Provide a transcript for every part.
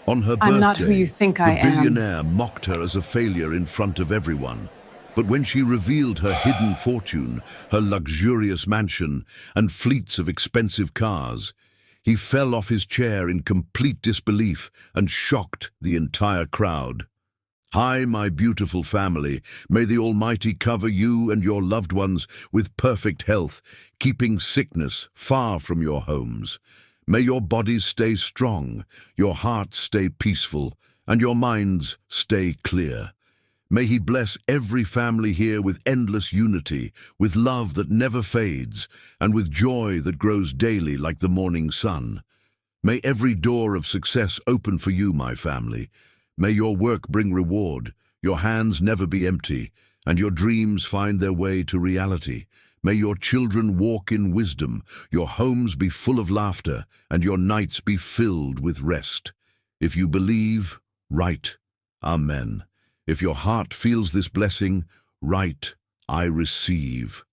On her I'm not who you birthday, think I the am. billionaire mocked her as a failure in front of everyone. But when she revealed her hidden fortune, her luxurious mansion, and fleets of expensive cars, he fell off his chair in complete disbelief and shocked the entire crowd. Hi, my beautiful family. May the Almighty cover you and your loved ones with perfect health, keeping sickness far from your homes. May your bodies stay strong, your hearts stay peaceful, and your minds stay clear. May He bless every family here with endless unity, with love that never fades, and with joy that grows daily like the morning sun. May every door of success open for you, my family. May your work bring reward, your hands never be empty, and your dreams find their way to reality. May your children walk in wisdom, your homes be full of laughter, and your nights be filled with rest. If you believe, write, Amen. If your heart feels this blessing, write, I receive.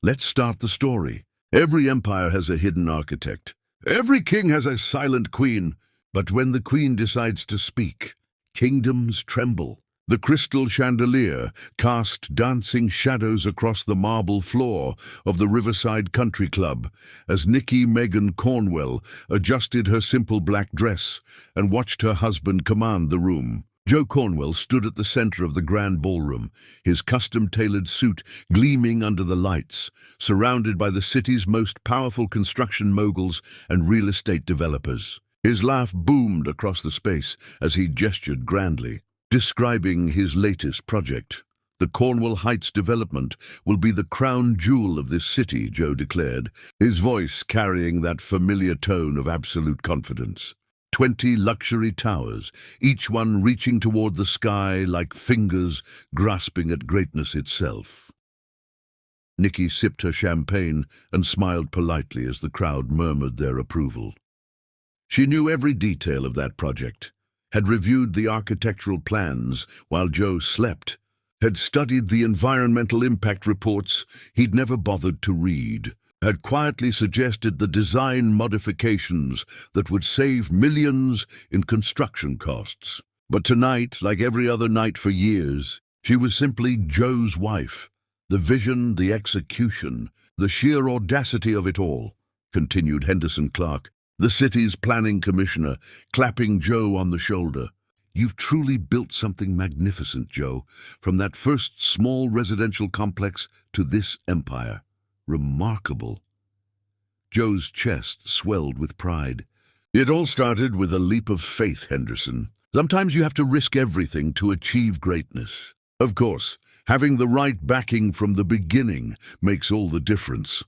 Let's start the story. Every empire has a hidden architect. Every king has a silent queen. But when the queen decides to speak, kingdoms tremble. The crystal chandelier cast dancing shadows across the marble floor of the Riverside Country Club as Nikki Megan Cornwell adjusted her simple black dress and watched her husband command the room. Joe Cornwell stood at the center of the grand ballroom, his custom-tailored suit gleaming under the lights, surrounded by the city's most powerful construction moguls and real estate developers. His laugh boomed across the space as he gestured grandly, describing his latest project. The Cornwall Heights development will be the crown jewel of this city, Joe declared, his voice carrying that familiar tone of absolute confidence. 20 luxury towers, each one reaching toward the sky like fingers grasping at greatness itself. Nikki sipped her champagne and smiled politely as the crowd murmured their approval. She knew every detail of that project, had reviewed the architectural plans while Joe slept, had studied the environmental impact reports he'd never bothered to read, had quietly suggested the design modifications that would save millions in construction costs. But tonight, like every other night for years, she was simply Joe's wife. The vision, the execution, the sheer audacity of it all, continued Henderson Clark, the city's planning commissioner, clapping Joe on the shoulder. You've truly built something magnificent, Joe, from that first small residential complex to this empire. Remarkable. Joe's chest swelled with pride. It all started with a leap of faith, Henderson. Sometimes you have to risk everything to achieve greatness. Of course, having the right backing from the beginning makes all the difference.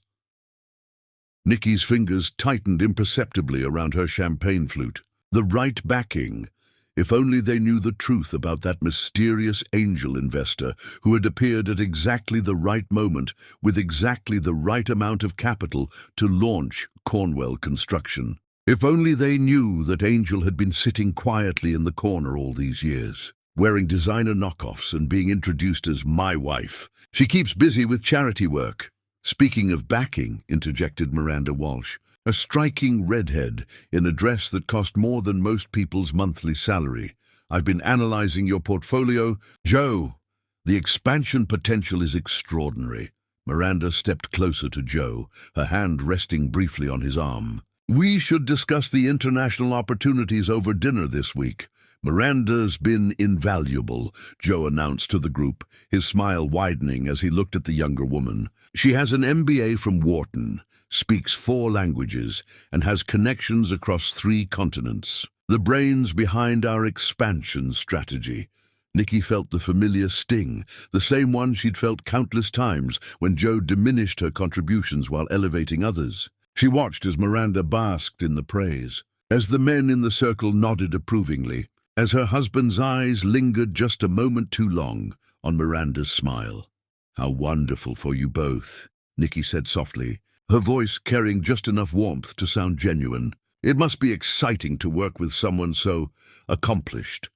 Nikki's fingers tightened imperceptibly around her champagne flute. The right backing. If only they knew the truth about that mysterious angel investor who had appeared at exactly the right moment with exactly the right amount of capital to launch Cornwall construction. If only they knew that Angel had been sitting quietly in the corner all these years, wearing designer knockoffs and being introduced as my wife. She keeps busy with charity work. Speaking of backing, interjected Miranda Walsh, a striking redhead in a dress that cost more than most people's monthly salary. I've been analyzing your portfolio. Joe, the expansion potential is extraordinary. Miranda stepped closer to Joe, her hand resting briefly on his arm. We should discuss the international opportunities over dinner this week. Miranda's been invaluable, Joe announced to the group, his smile widening as he looked at the younger woman. She has an MBA from Wharton, speaks 4 languages, and has connections across 3 continents. The brains behind our expansion strategy. Nikki felt the familiar sting, the same one she'd felt countless times when Joe diminished her contributions while elevating others. She watched as Miranda basked in the praise, as the men in the circle nodded approvingly, as her husband's eyes lingered just a moment too long on Miranda's smile. How wonderful for you both, Nikki said softly, her voice carrying just enough warmth to sound genuine. It must be exciting to work with someone so accomplished.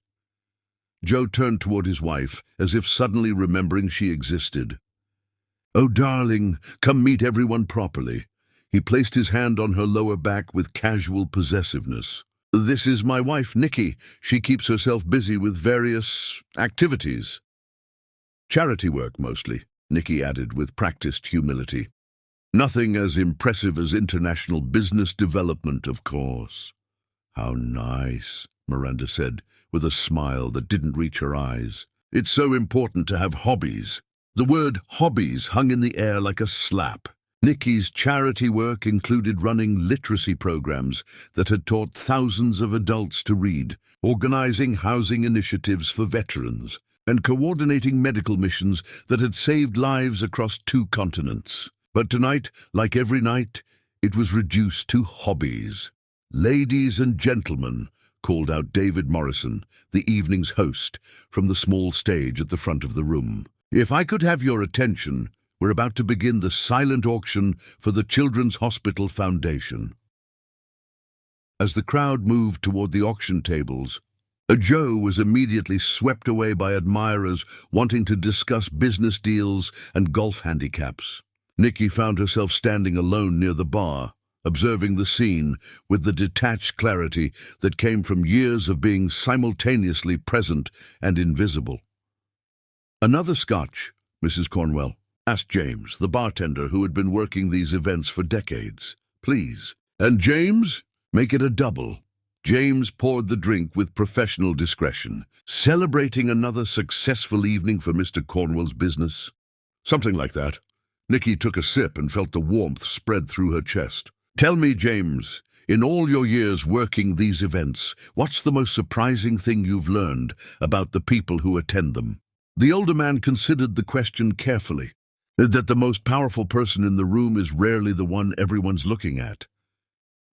Joe turned toward his wife, as if suddenly remembering she existed. Oh, darling, come meet everyone properly. He placed his hand on her lower back with casual possessiveness. This is my wife, Nikki. She keeps herself busy with various activities. Charity work, mostly, Nikki added with practiced humility. Nothing as impressive as international business development, of course. How nice, Miranda said, with a smile that didn't reach her eyes. It's so important to have hobbies. The word hobbies hung in the air like a slap. Nikki's charity work included running literacy programs that had taught thousands of adults to read, organizing housing initiatives for veterans, and coordinating medical missions that had saved lives across 2 continents. But tonight, like every night, it was reduced to hobbies. "Ladies and gentlemen," called out David Morrison, the evening's host, from the small stage at the front of the room. "If I could have your attention, we're about to begin the silent auction for the Children's Hospital Foundation." As the crowd moved toward the auction tables, Joe was immediately swept away by admirers wanting to discuss business deals and golf handicaps. Nikki found herself standing alone near the bar, observing the scene with the detached clarity that came from years of being simultaneously present and invisible. "Another scotch, Mrs. Cornwell?" asked James, the bartender who had been working these events for decades. "Please." "And James, make it a double." James poured the drink with professional discretion, celebrating another successful evening for Mr. Cornwell's business. "Something like that." Nikki took a sip and felt the warmth spread through her chest. "Tell me, James, in all your years working these events, what's the most surprising thing you've learned about the people who attend them?" The older man considered the question carefully. "That the most powerful person in the room is rarely the one everyone's looking at."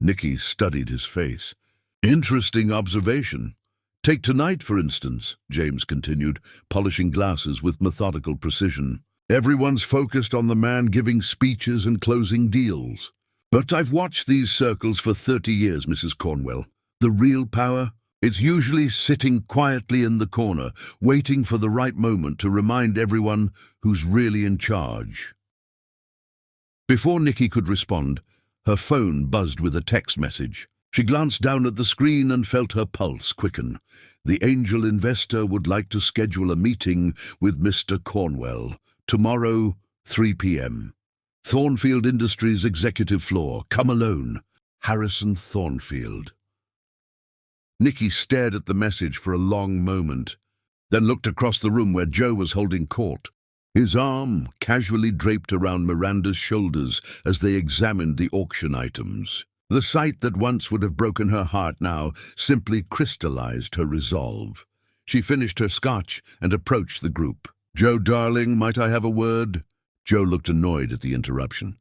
Nikki studied his face. "Interesting observation. Take tonight, for instance," James continued, polishing glasses with methodical precision. "Everyone's focused on the man giving speeches and closing deals. But I've watched these circles for 30 years, Mrs. Cornwell. The real power? It's usually sitting quietly in the corner, waiting for the right moment to remind everyone who's really in charge." Before Nikki could respond, her phone buzzed with a text message. She glanced down at the screen and felt her pulse quicken. The angel investor would like to schedule a meeting with Mr. Cornwell. Tomorrow, 3 p.m. Thornfield Industries executive floor. Come alone. Harrison Thornfield. Nikki stared at the message for a long moment, then looked across the room where Joe was holding court, his arm casually draped around Miranda's shoulders as they examined the auction items. The sight that once would have broken her heart now simply crystallized her resolve. She finished her scotch and approached the group. "Joe, darling, might I have a word?" Joe looked annoyed at the interruption.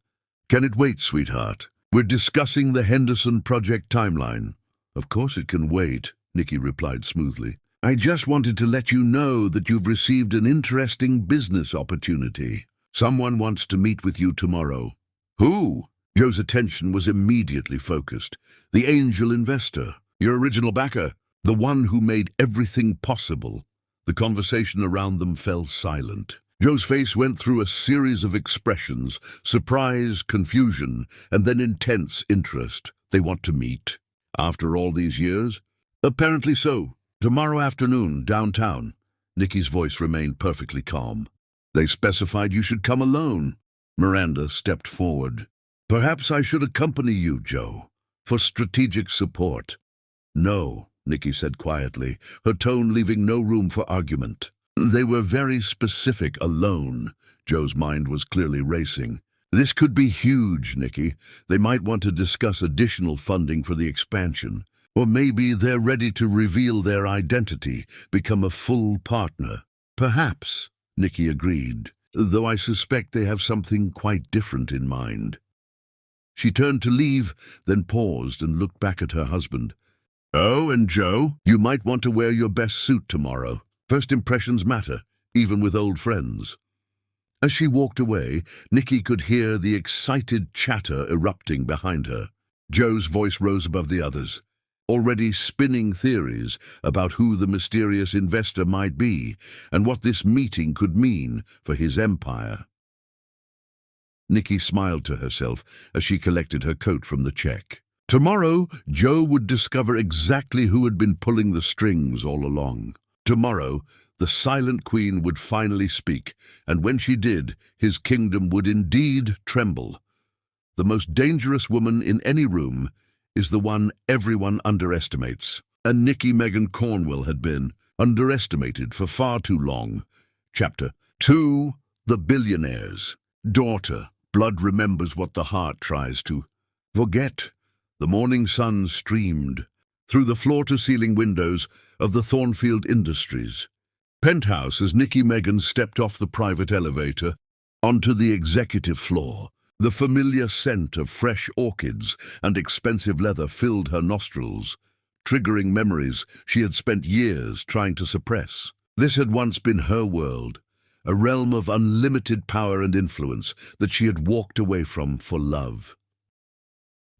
"Can it wait, sweetheart? We're discussing the Henderson project timeline." "Of course it can wait," Nikki replied smoothly. "I just wanted to let you know that you've received an interesting business opportunity. Someone wants to meet with you tomorrow." "Who?" Joe's attention was immediately focused. "The angel investor, your original backer, the one who made everything possible." The conversation around them fell silent. Joe's face went through a series of expressions: surprise, confusion, and then intense interest. "They want to meet? After all these years?" "Apparently so. Tomorrow afternoon, downtown." Nikki's voice remained perfectly calm. "They specified you should come alone." Miranda stepped forward. "Perhaps I should accompany you, Joe, for strategic support." "No," Nikki said quietly, her tone leaving no room for argument. "They were very specific. Alone." Joe's mind was clearly racing. "This could be huge, Nikki. They might want to discuss additional funding for the expansion. Or maybe they're ready to reveal their identity, become a full partner." "Perhaps," Nikki agreed, "though I suspect they have something quite different in mind." She turned to leave, then paused and looked back at her husband. "Oh, and Joe, you might want to wear your best suit tomorrow. First impressions matter, even with old friends." As she walked away, Nikki could hear the excited chatter erupting behind her. Joe's voice rose above the others, already spinning theories about who the mysterious investor might be and what this meeting could mean for his empire. Nikki smiled to herself as she collected her coat from the check. Tomorrow, Joe would discover exactly who had been pulling the strings all along. Tomorrow, the silent queen would finally speak, and when she did, his kingdom would indeed tremble. The most dangerous woman in any room is the one everyone underestimates. And Nikki Megan Cornwell had been underestimated for far too long. Chapter 2. The Billionaires. Daughter. Blood remembers what the heart tries to forget. The morning sun streamed through the floor-to-ceiling windows of the Thornfield Industries penthouse as Nikki Megan stepped off the private elevator onto the executive floor. The familiar scent of fresh orchids and expensive leather filled her nostrils, triggering memories she had spent years trying to suppress. This had once been her world, a realm of unlimited power and influence that she had walked away from for love.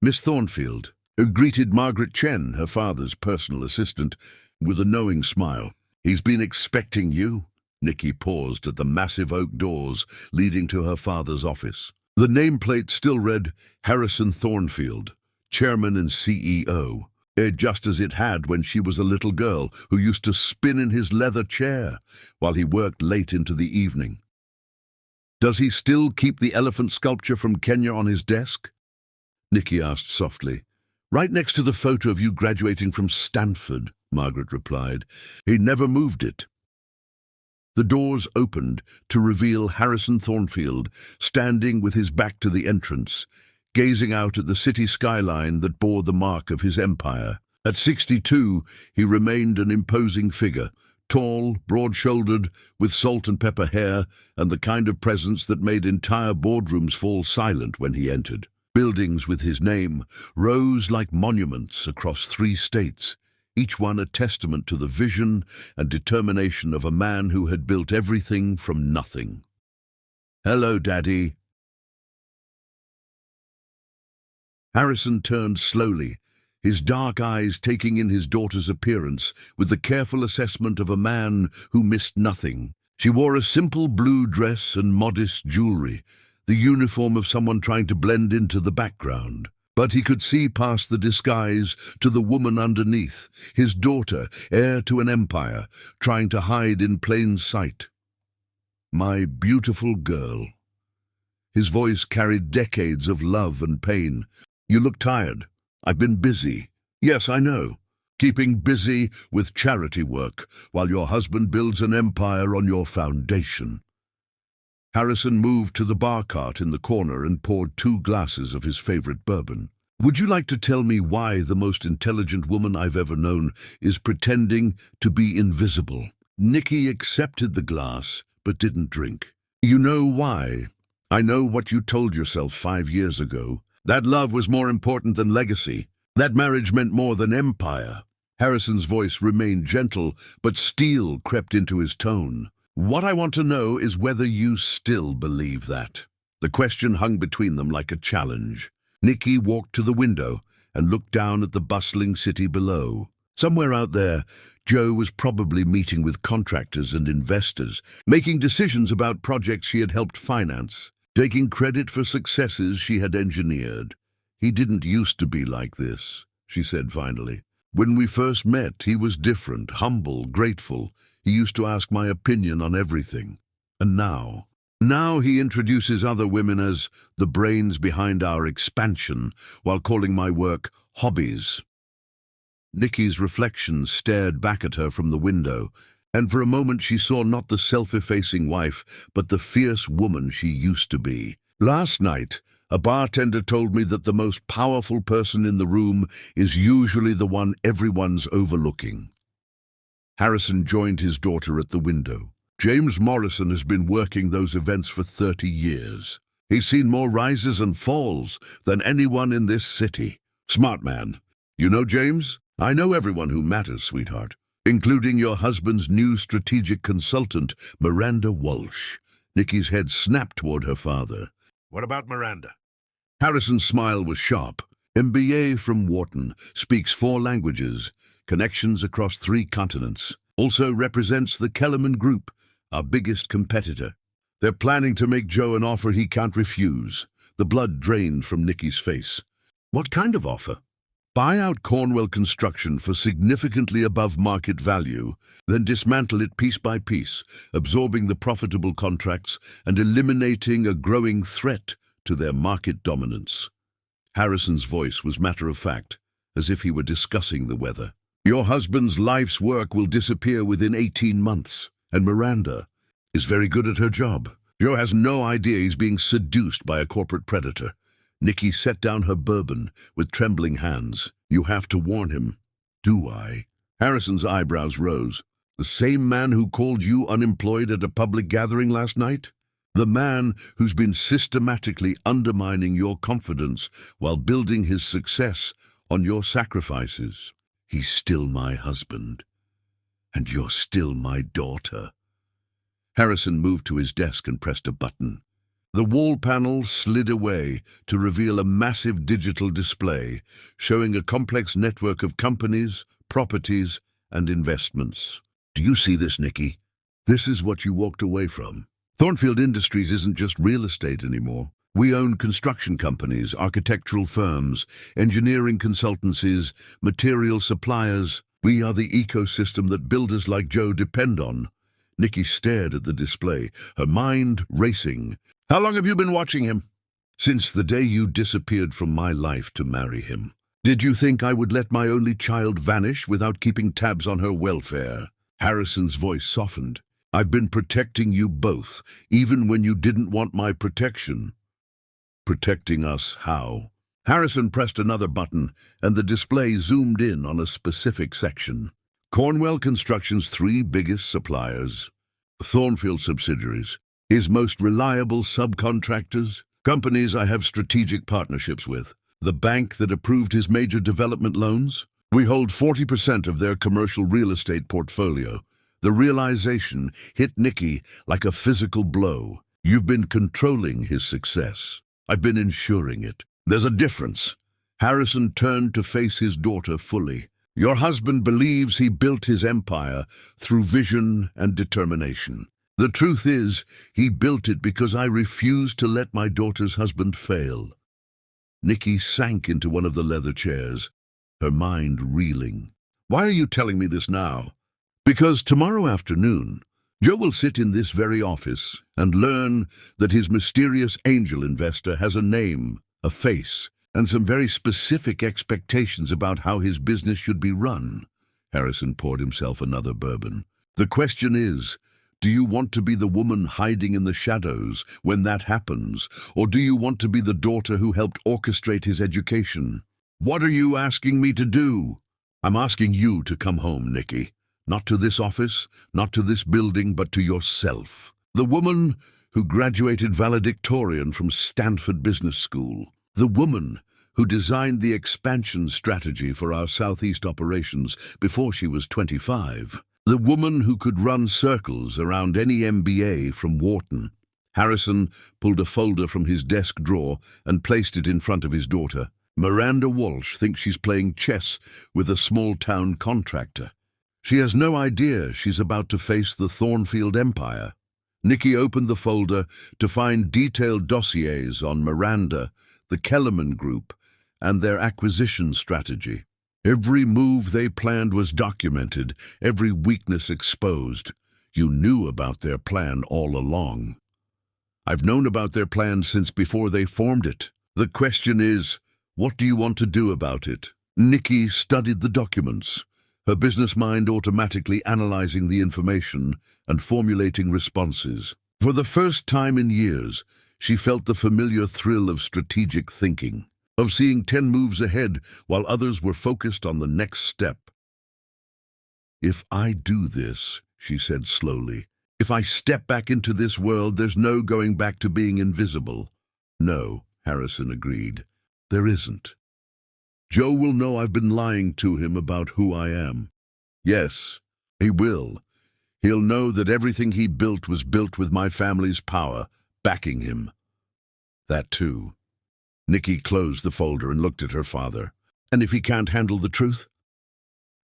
Miss Thornfield greeted Margaret Chen, her father's personal assistant, with a knowing smile. "He's been expecting you." Nikki paused at the massive oak doors leading to her father's office. The nameplate still read Harrison Thornfield, Chairman and CEO, just as it had when she was a little girl who used to spin in his leather chair while he worked late into the evening. "Does he still keep the elephant sculpture from Kenya on his desk?" Nikki asked softly. "Right next to the photo of you graduating from Stanford," Margaret replied. "He never moved it." The doors opened to reveal Harrison Thornfield standing with his back to the entrance, gazing out at the city skyline that bore the mark of his empire. At 62, he remained an imposing figure, tall, broad-shouldered, with salt and pepper hair, and the kind of presence that made entire boardrooms fall silent when he entered. Buildings with his name rose like monuments across 3 states, each one a testament to the vision and determination of a man who had built everything from nothing. "Hello, Daddy." Harrison turned slowly, his dark eyes taking in his daughter's appearance with the careful assessment of a man who missed nothing. She wore a simple blue dress and modest jewelry, the uniform of someone trying to blend into the background. But he could see past the disguise to the woman underneath, his daughter, heir to an empire, trying to hide in plain sight. "My beautiful girl." His voice carried decades of love and pain. "You look tired." "I've been busy." "Yes, I know. Keeping busy with charity work while your husband builds an empire on your foundation." Harrison moved to the bar cart in the corner and poured 2 glasses of his favorite bourbon. "Would you like to tell me why the most intelligent woman I've ever known is pretending to be invisible?" Nikki accepted the glass, but didn't drink. "You know why? I know what you told yourself 5 years ago. That love was more important than legacy. That marriage meant more than empire." Harrison's voice remained gentle, but steel crept into his tone. "What I want to know is whether you still believe that." The question hung between them like a challenge. Nikki walked to the window and looked down at the bustling city below. Somewhere out there, Joe was probably meeting with contractors and investors, making decisions about projects she had helped finance, taking credit for successes she had engineered. "He didn't used to be like this," she said finally. "When we first met, he was different, humble, grateful. He used to ask my opinion on everything. And now he introduces other women as the brains behind our expansion, while calling my work hobbies." Nikki's reflection stared back at her from the window, and for a moment she saw not the self-effacing wife, but the fierce woman she used to be. "Last night, a bartender told me that the most powerful person in the room is usually the one everyone's overlooking." Harrison joined his daughter at the window. "James Morrison has been working those events for 30 years. He's seen more rises and falls than anyone in this city. Smart man. You know James?" "I know everyone who matters, sweetheart, including your husband's new strategic consultant, Miranda Walsh." Nikki's head snapped toward her father. "What about Miranda?" Harrison's smile was sharp. "MBA from Wharton, speaks 4 languages, connections across 3 continents. Also represents the Kellerman Group, our biggest competitor. They're planning to make Joe an offer he can't refuse." The blood drained from Nikki's face. "What kind of offer?" Buy out Cornwell Construction for significantly above market value, then dismantle it piece by piece, absorbing the profitable contracts and eliminating a growing threat to their market dominance. Harrison's voice was matter-of-fact, as if he were discussing the weather. Your husband's life's work will disappear within 18 months, and Miranda is very good at her job. Joe has no idea he's being seduced by a corporate predator. Nikki set down her bourbon with trembling hands. You have to warn him. Do I? Harrison's eyebrows rose. The same man who called you unemployed at a public gathering last night? The man who's been systematically undermining your confidence while building his success on your sacrifices. He's still my husband. And you're still my daughter. Harrison moved to his desk and pressed a button. The wall panel slid away to reveal a massive digital display showing a complex network of companies, properties, and investments. Do you see this, Nikki? This is what you walked away from. Thornfield Industries isn't just real estate anymore. We own construction companies, architectural firms, engineering consultancies, material suppliers. We are the ecosystem that builders like Joe depend on. Nikki stared at the display, her mind racing. How long have you been watching him? Since the day you disappeared from my life to marry him. Did you think I would let my only child vanish without keeping tabs on her welfare? Harrison's voice softened. I've been protecting you both, even when you didn't want my protection. Protecting us how? Harrison pressed another button, and the display zoomed in on a specific section. Cornwell Construction's 3 biggest suppliers, Thornfield subsidiaries, his most reliable subcontractors, companies I have strategic partnerships with, the bank that approved his major development loans. We hold 40% of their commercial real estate portfolio. The realization hit Nikki like a physical blow. You've been controlling his success. I've been ensuring it. There's a difference. Harrison turned to face his daughter fully. Your husband believes he built his empire through vision and determination. The truth is, he built it because I refused to let my daughter's husband fail. Nikki sank into one of the leather chairs, her mind reeling. Why are you telling me this now? Because tomorrow afternoon, Joe will sit in this very office and learn that his mysterious angel investor has a name, a face, and some very specific expectations about how his business should be run. Harrison poured himself another bourbon. The question is, do you want to be the woman hiding in the shadows when that happens, or do you want to be the daughter who helped orchestrate his education? What are you asking me to do? I'm asking you to come home, Nikki. Not to this office, not to this building, but to yourself. The woman who graduated valedictorian from Stanford Business School. The woman who designed the expansion strategy for our Southeast operations before she was 25. The woman who could run circles around any MBA from Wharton. Harrison pulled a folder from his desk drawer and placed it in front of his daughter. Miranda Walsh thinks she's playing chess with a small-town contractor. She has no idea she's about to face the Thornfield Empire. Nikki opened the folder to find detailed dossiers on Miranda, the Kellerman Group, and their acquisition strategy. Every move they planned was documented, every weakness exposed. You knew about their plan all along. I've known about their plan since before they formed it. The question is, what do you want to do about it? Nikki studied the documents, her business mind automatically analyzing the information and formulating responses. For the first time in years, she felt the familiar thrill of strategic thinking, of seeing 10 moves ahead while others were focused on the next step. If I do this, she said slowly, if I step back into this world, there's no going back to being invisible. No, Harrison agreed. There isn't. Joe will know I've been lying to him about who I am. Yes, he will. He'll know that everything he built was built with my family's power, backing him. That too. Nikki closed the folder and looked at her father. And if he can't handle the truth?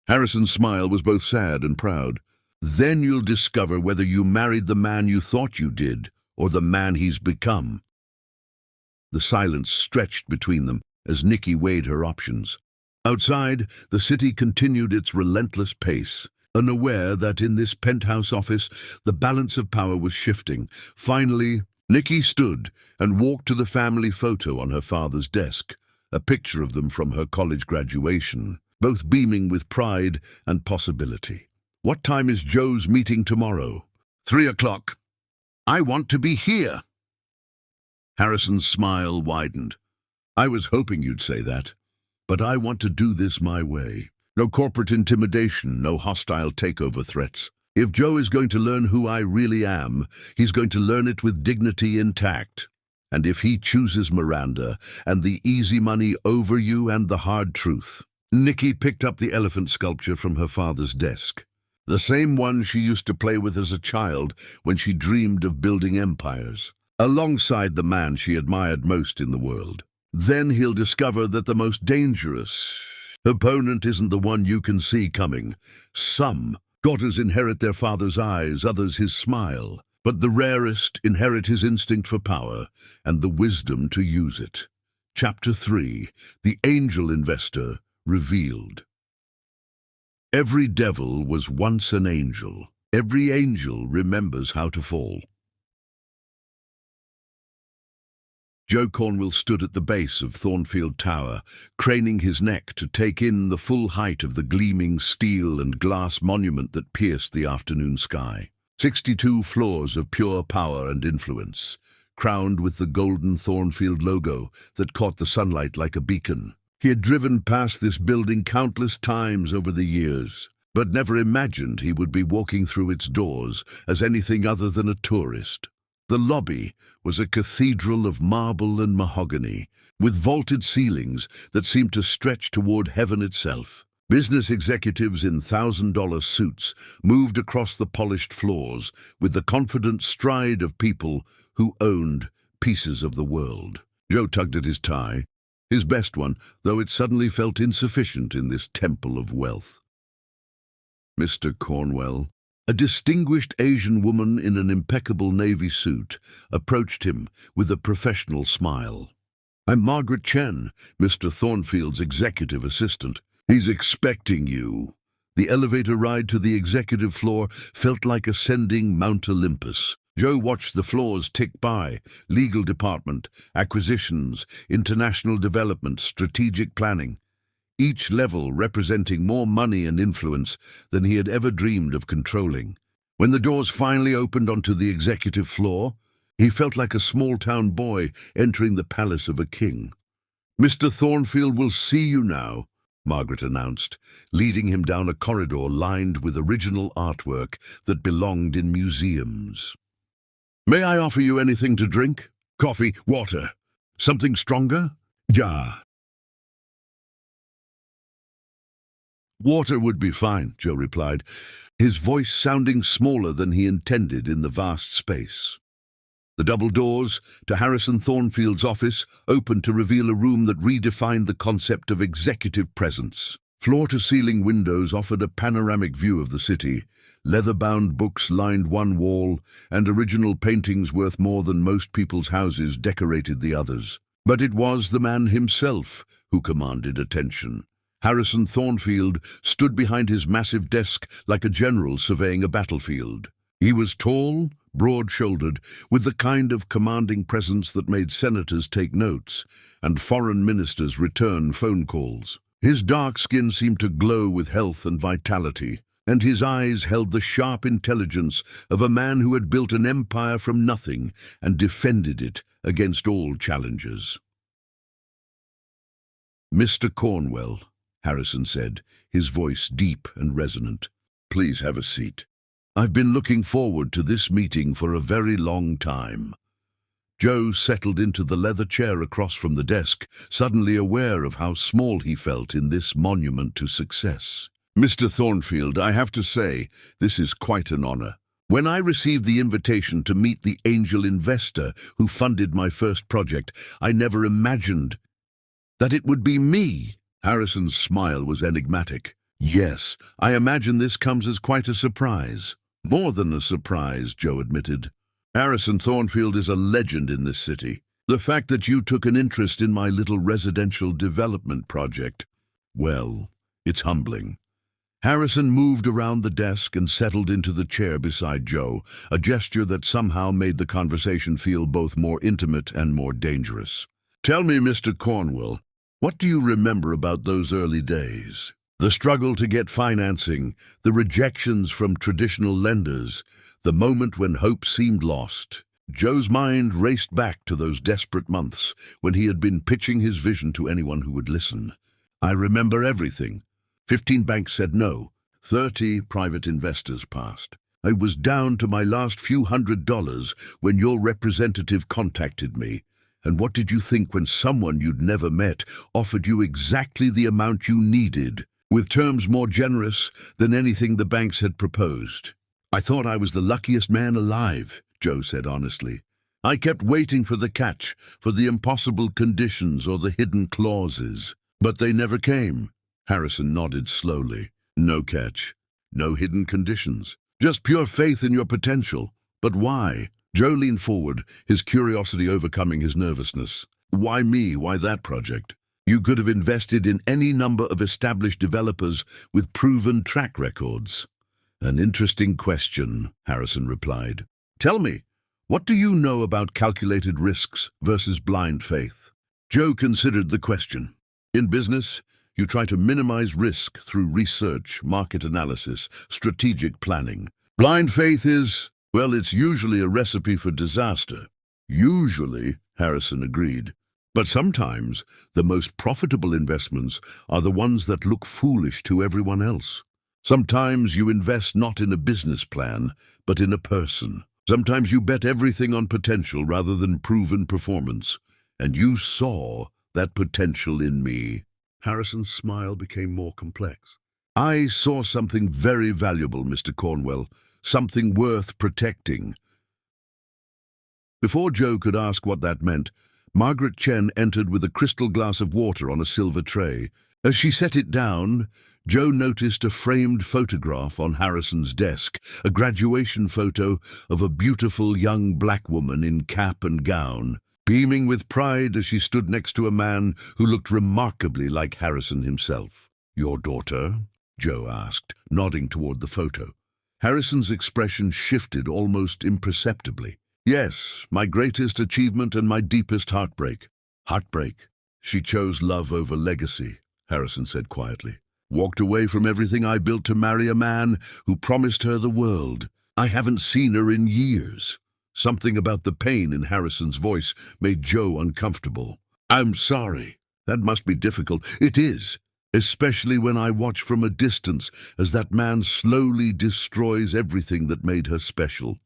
Harrison's smile was both sad and proud. Then you'll discover whether you married the man you thought you did, or the man he's become. The silence stretched between them as Nikki weighed her options. Outside, the city continued its relentless pace, unaware that in this penthouse office the balance of power was shifting. Finally, Nikki stood and walked to the family photo on her father's desk, a picture of them from her college graduation, both beaming with pride and possibility. "What time is Joe's meeting tomorrow?" 3 o'clock. "I want to be here." Harrison's smile widened. "I was hoping you'd say that. But I want to do this my way. No corporate intimidation, no hostile takeover threats. If Joe is going to learn who I really am, he's going to learn it with dignity intact. And if he chooses Miranda and the easy money over you and the hard truth." Nikki picked up the elephant sculpture from her father's desk, the same one she used to play with as a child when she dreamed of building empires, alongside the man she admired most in the world. Then he'll discover that the most dangerous opponent isn't the one you can see coming. Some daughters inherit their father's eyes, others his smile. But the rarest inherit his instinct for power and the wisdom to use it. Chapter 3. The Angel Investor Revealed. Every devil was once an angel. Every angel remembers how to fall. Joe Cornwell stood at the base of Thornfield Tower, craning his neck to take in the full height of the gleaming steel and glass monument that pierced the afternoon sky. 62 floors of pure power and influence, crowned with the golden Thornfield logo that caught the sunlight like a beacon. He had driven past this building countless times over the years, but never imagined he would be walking through its doors as anything other than a tourist. The lobby was a cathedral of marble and mahogany, with vaulted ceilings that seemed to stretch toward heaven itself. Business executives in $1,000 suits moved across the polished floors with the confident stride of people who owned pieces of the world. Joe tugged at his tie, his best one, though it suddenly felt insufficient in this temple of wealth. Mr. Cornwell, a distinguished Asian woman in an impeccable navy suit, approached him with a professional smile. "I'm Margaret Chen, Mr. Thornfield's executive assistant. He's expecting you." The elevator ride to the executive floor felt like ascending Mount Olympus. Joe watched the floors tick by: legal department, acquisitions, international development, strategic planning. Each level representing more money and influence than he had ever dreamed of controlling. When the doors finally opened onto the executive floor, he felt like a small-town boy entering the palace of a king. "Mr. Thornfield will see you now," Margaret announced, leading him down a corridor lined with original artwork that belonged in museums. "May I offer you anything to drink? Coffee, water? Something stronger?" "Ja." "Water would be fine," Joe replied, his voice sounding smaller than he intended in the vast space. The double doors to Harrison Thornfield's office opened to reveal a room that redefined the concept of executive presence. Floor-to-ceiling windows offered a panoramic view of the city. Leather-bound books lined one wall, and original paintings worth more than most people's houses decorated the others. But it was the man himself who commanded attention. Harrison Thornfield stood behind his massive desk like a general surveying a battlefield. He was tall, broad-shouldered, with the kind of commanding presence that made senators take notes and foreign ministers return phone calls. His dark skin seemed to glow with health and vitality, and his eyes held the sharp intelligence of a man who had built an empire from nothing and defended it against all challenges. "Mr. Cornwell," Harrison said, his voice deep and resonant, "please have a seat. I've been looking forward to this meeting for a very long time." Joe settled into the leather chair across from the desk, suddenly aware of how small he felt in this monument to success. "Mr. Thornfield, I have to say, this is quite an honor. When I received the invitation to meet the angel investor who funded my first project, I never imagined that it would be me." Harrison's smile was enigmatic. "Yes, I imagine this comes as quite a surprise." "More than a surprise," Joe admitted. "Harrison Thornfield is a legend in this city. The fact that you took an interest in my little residential development project Well, it's humbling. Harrison moved around the desk and settled into the chair beside Joe, a gesture that somehow made the conversation feel both more intimate and more dangerous. Tell me, Mr. Cornwell, what do you remember about those early days? The struggle to get financing, the rejections from traditional lenders, the moment when hope seemed lost. Joe's mind raced back to those desperate months when he had been pitching his vision to anyone who would listen. I remember everything. 15 banks said no. 30 private investors passed. I was down to my last few $100s when your representative contacted me. And what did you think when someone you'd never met offered you exactly the amount you needed, with terms more generous than anything the banks had proposed? I thought I was the luckiest man alive, Joe said honestly. I kept waiting for the catch, for the impossible conditions or the hidden clauses. But they never came. Harrison nodded slowly. No catch, no hidden conditions. Just pure faith in your potential. But why? Joe leaned forward, his curiosity overcoming his nervousness. Why me? Why that project? You could have invested in any number of established developers with proven track records. An interesting question, Harrison replied. Tell me, what do you know about calculated risks versus blind faith? Joe considered the question. In business, you try to minimize risk through research, market analysis, strategic planning. Blind faith is, well, it's usually a recipe for disaster. Usually, Harrison agreed. But sometimes, the most profitable investments are the ones that look foolish to everyone else. Sometimes you invest not in a business plan, but in a person. Sometimes you bet everything on potential rather than proven performance. And you saw that potential in me. Harrison's smile became more complex. I saw something very valuable, Mr. Cornwell, something worth protecting. Before Joe could ask what that meant, Margaret Chen entered with a crystal glass of water on a silver tray. As she set it down, Joe noticed a framed photograph on Harrison's desk, a graduation photo of a beautiful young black woman in cap and gown, beaming with pride as she stood next to a man who looked remarkably like Harrison himself. Your daughter? Joe asked, nodding toward the photo. Harrison's expression shifted almost imperceptibly. Yes, my greatest achievement and my deepest heartbreak. Heartbreak. She chose love over legacy, Harrison said quietly. Walked away from everything I built to marry a man who promised her the world. I haven't seen her in years. Something about the pain in Harrison's voice made Joe uncomfortable. I'm sorry. That must be difficult. It is, especially when I watch from a distance as that man slowly destroys everything that made her special.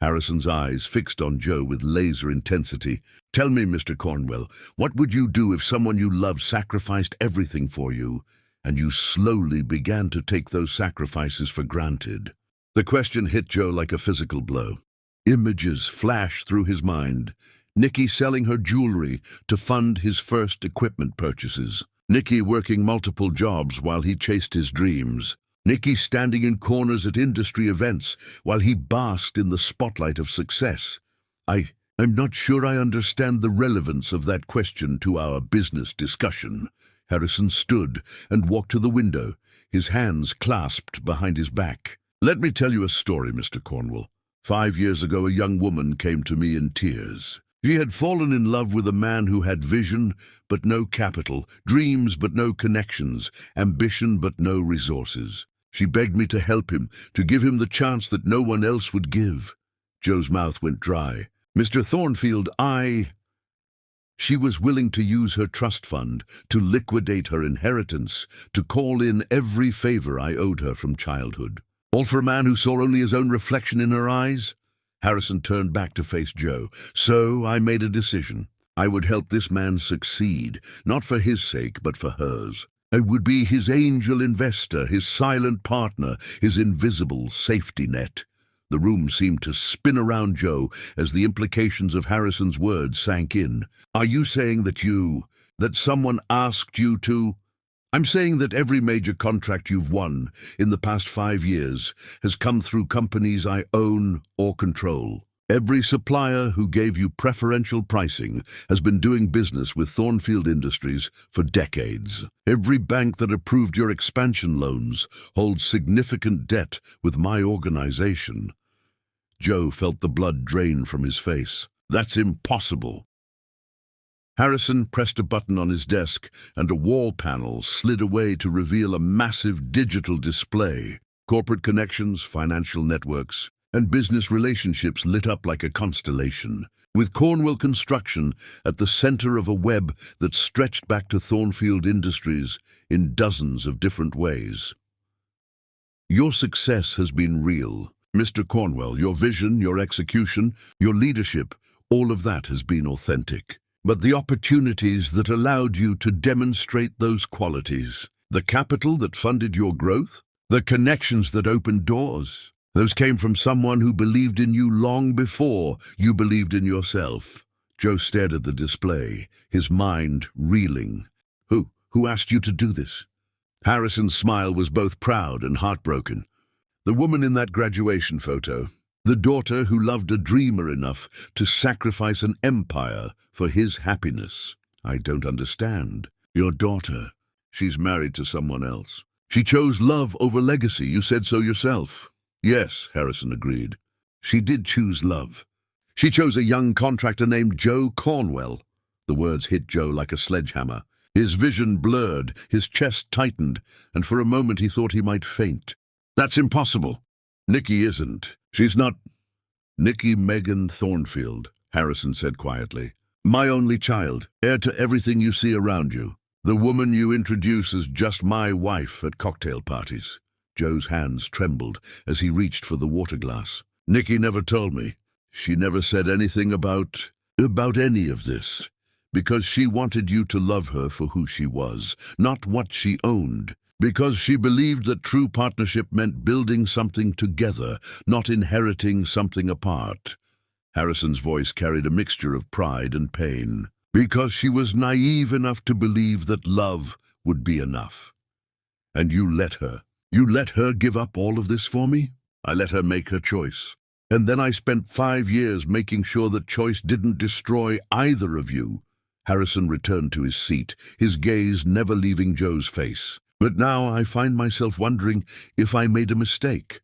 Harrison's eyes fixed on Joe with laser intensity. Tell me, Mr. Cornwell, what would you do if someone you loved sacrificed everything for you, and you slowly began to take those sacrifices for granted? The question hit Joe like a physical blow. Images flashed through his mind. Nikki selling her jewelry to fund his first equipment purchases. Nikki working multiple jobs while he chased his dreams. Nikki standing in corners at industry events while he basked in the spotlight of success. I'm not sure I understand the relevance of that question to our business discussion. Harrison stood and walked to the window, his hands clasped behind his back. Let me tell you a story, Mr. Cornwell. 5 years ago, a young woman came to me in tears. She had fallen in love with a man who had vision but no capital, dreams but no connections, ambition but no resources. She begged me to help him, to give him the chance that no one else would give. Joe's mouth went dry. Mr. Thornfield, She was willing to use her trust fund, to liquidate her inheritance, to call in every favor I owed her from childhood. All for a man who saw only his own reflection in her eyes? Harrison turned back to face Joe. So I made a decision. I would help this man succeed, not for his sake, but for hers. I would be his angel investor, his silent partner, his invisible safety net. The room seemed to spin around Joe as the implications of Harrison's words sank in. Are you saying that someone asked you to? I'm saying that every major contract you've won in the past 5 years has come through companies I own or control. Every supplier who gave you preferential pricing has been doing business with Thornfield Industries for decades. Every bank that approved your expansion loans holds significant debt with my organization. Joe felt the blood drain from his face. That's impossible. Harrison pressed a button on his desk, and a wall panel slid away to reveal a massive digital display. Corporate connections, financial networks, and business relationships lit up like a constellation, with Cornwell Construction at the center of a web that stretched back to Thornfield Industries in dozens of different ways. Your success has been real, Mr. Cornwell. Your vision, your execution, your leadership, all of that has been authentic. But the opportunities that allowed you to demonstrate those qualities, the capital that funded your growth, the connections that opened doors, those came from someone who believed in you long before you believed in yourself. Joe stared at the display, his mind reeling. Who asked you to do this? Harrison's smile was both proud and heartbroken. The woman in that graduation photo, the daughter who loved a dreamer enough to sacrifice an empire for his happiness. I don't understand. Your daughter, she's married to someone else. She chose love over legacy. You said so yourself. Yes, Harrison agreed. She did choose love. She chose a young contractor named Joe Cornwell. The words hit Joe like a sledgehammer. His vision blurred, his chest tightened, and for a moment he thought he might faint. That's impossible. Nikki isn't. She's not. Nikki Megan Thornfield, Harrison said quietly. My only child, heir to everything you see around you. The woman you introduce as just my wife at cocktail parties. Joe's hands trembled as he reached for the water glass. Nikki never told me. She never said anything about any of this. Because she wanted you to love her for who she was, not what she owned. Because she believed that true partnership meant building something together, not inheriting something apart. Harrison's voice carried a mixture of pride and pain. Because she was naive enough to believe that love would be enough. And you let her. You let her give up all of this for me? I let her make her choice. And then I spent 5 years making sure that choice didn't destroy either of you. Harrison returned to his seat, his gaze never leaving Joe's face. But now I find myself wondering if I made a mistake.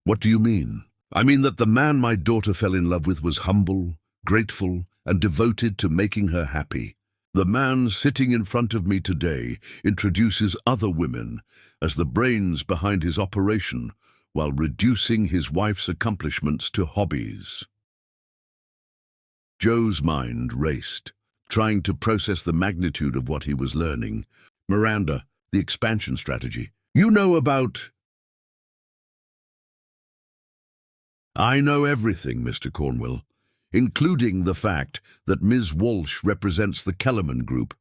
What do you mean? I mean that the man my daughter fell in love with was humble, grateful, and devoted to making her happy. The man sitting in front of me today introduces other women as the brains behind his operation while reducing his wife's accomplishments to hobbies. Joe's mind raced, trying to process the magnitude of what he was learning. Miranda, the expansion strategy. You know about... I know everything, Mr. Cornwell, including the fact that Ms. Walsh represents the Kellerman Group,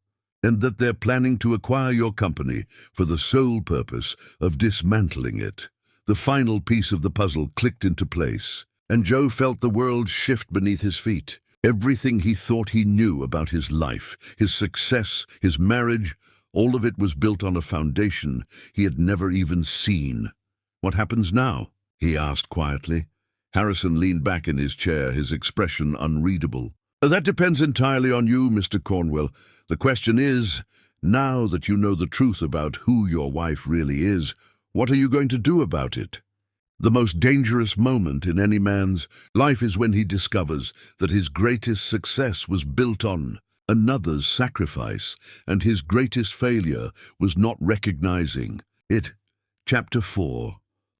and that they're planning to acquire your company for the sole purpose of dismantling it. The final piece of the puzzle clicked into place, and Joe felt the world shift beneath his feet. Everything he thought he knew about his life, his success, his marriage, all of it was built on a foundation he had never even seen. What happens now? He asked quietly. Harrison leaned back in his chair, his expression unreadable. That depends entirely on you, Mr. Cornwell. The question is, now that you know the truth about who your wife really is, what are you going to do about it? The most dangerous moment in any man's life is when he discovers that his greatest success was built on another's sacrifice, and his greatest failure was not recognizing it. Chapter 4.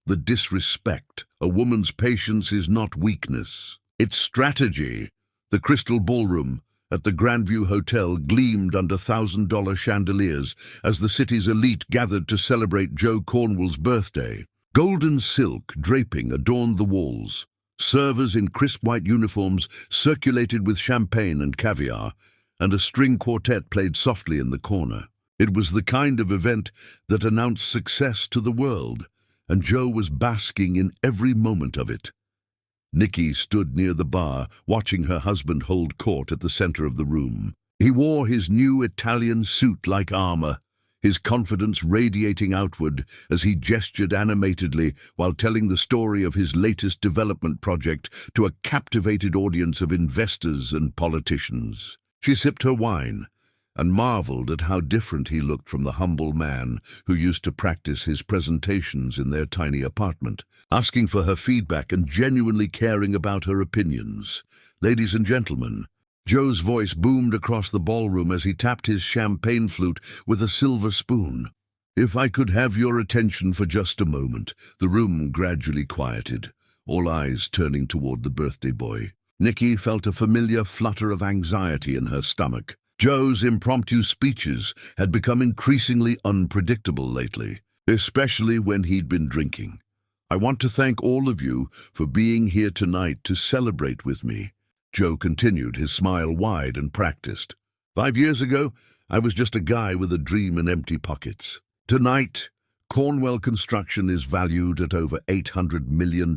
The disrespect. A woman's patience is not weakness. It's strategy. The Crystal Ballroom at the Grandview Hotel gleamed under $1,000 chandeliers as the city's elite gathered to celebrate Joe Cornwell's birthday. Golden silk draping adorned the walls. Servers in crisp white uniforms circulated with champagne and caviar, and a string quartet played softly in the corner. It was the kind of event that announced success to the world, and Joe was basking in every moment of it. Nikki stood near the bar, watching her husband hold court at the center of the room. He wore his new Italian suit like armor, his confidence radiating outward as he gestured animatedly while telling the story of his latest development project to a captivated audience of investors and politicians. She sipped her wine and marveled at how different he looked from the humble man who used to practice his presentations in their tiny apartment, asking for her feedback and genuinely caring about her opinions. "Ladies and gentlemen," Joe's voice boomed across the ballroom as he tapped his champagne flute with a silver spoon. "If I could have your attention for just a moment." The room gradually quieted, all eyes turning toward the birthday boy. Nikki felt a familiar flutter of anxiety in her stomach. Joe's impromptu speeches had become increasingly unpredictable lately, especially when he'd been drinking. "I want to thank all of you for being here tonight to celebrate with me," Joe continued, his smile wide and practiced. "5 years ago, I was just a guy with a dream and empty pockets. Tonight, Cornwell Construction is valued at over $800 million,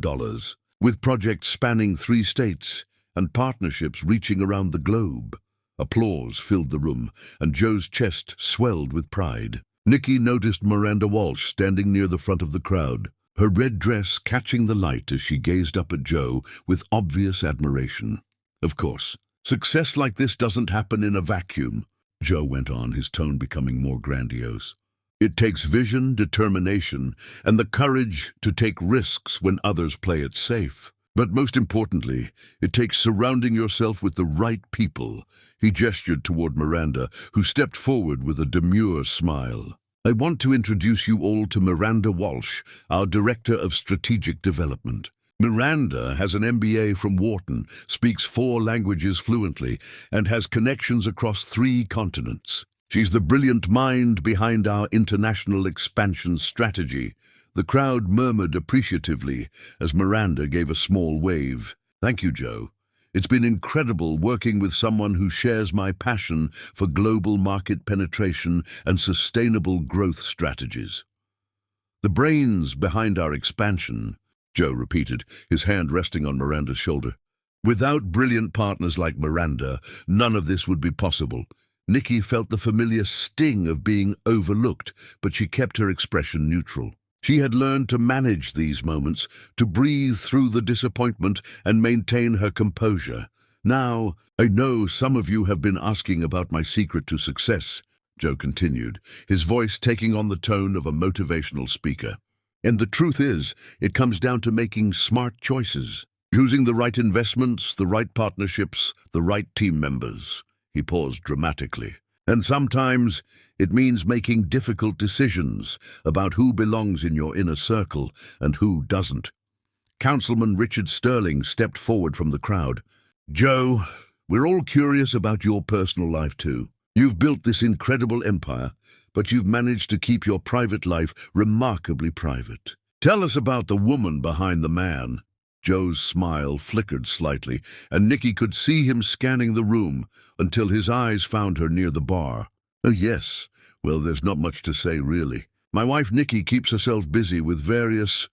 with projects spanning 3 states and partnerships reaching around the globe." Applause filled the room, and Joe's chest swelled with pride. Nikki noticed Miranda Walsh standing near the front of the crowd, her red dress catching the light as she gazed up at Joe with obvious admiration. "Of course, success like this doesn't happen in a vacuum," Joe went on, his tone becoming more grandiose. "It takes vision, determination, and the courage to take risks when others play it safe. But most importantly, it takes surrounding yourself with the right people." He gestured toward Miranda, who stepped forward with a demure smile. "I want to introduce you all to Miranda Walsh, our Director of Strategic Development. Miranda has an MBA from Wharton, speaks 4 languages fluently, and has connections across 3 continents. She's the brilliant mind behind our international expansion strategy." The crowd murmured appreciatively as Miranda gave a small wave. "Thank you, Joe. It's been incredible working with someone who shares my passion for global market penetration and sustainable growth strategies." "The brains behind our expansion," Joe repeated, his hand resting on Miranda's shoulder. "Without brilliant partners like Miranda, none of this would be possible." Nikki felt the familiar sting of being overlooked, but she kept her expression neutral. She had learned to manage these moments, to breathe through the disappointment and maintain her composure. "Now, I know some of you have been asking about my secret to success," Joe continued, his voice taking on the tone of a motivational speaker. "And the truth is, it comes down to making smart choices, choosing the right investments, the right partnerships, the right team members." He paused dramatically. "And sometimes it means making difficult decisions about who belongs in your inner circle and who doesn't." Councilman Richard Sterling stepped forward from the crowd. "Joe, we're all curious about your personal life too. You've built this incredible empire, but you've managed to keep your private life remarkably private. Tell us about the woman behind the man." Joe's smile flickered slightly, and Nikki could see him scanning the room until his eyes found her near the bar. "Yes, well, there's not much to say, really. My wife Nikki keeps herself busy with various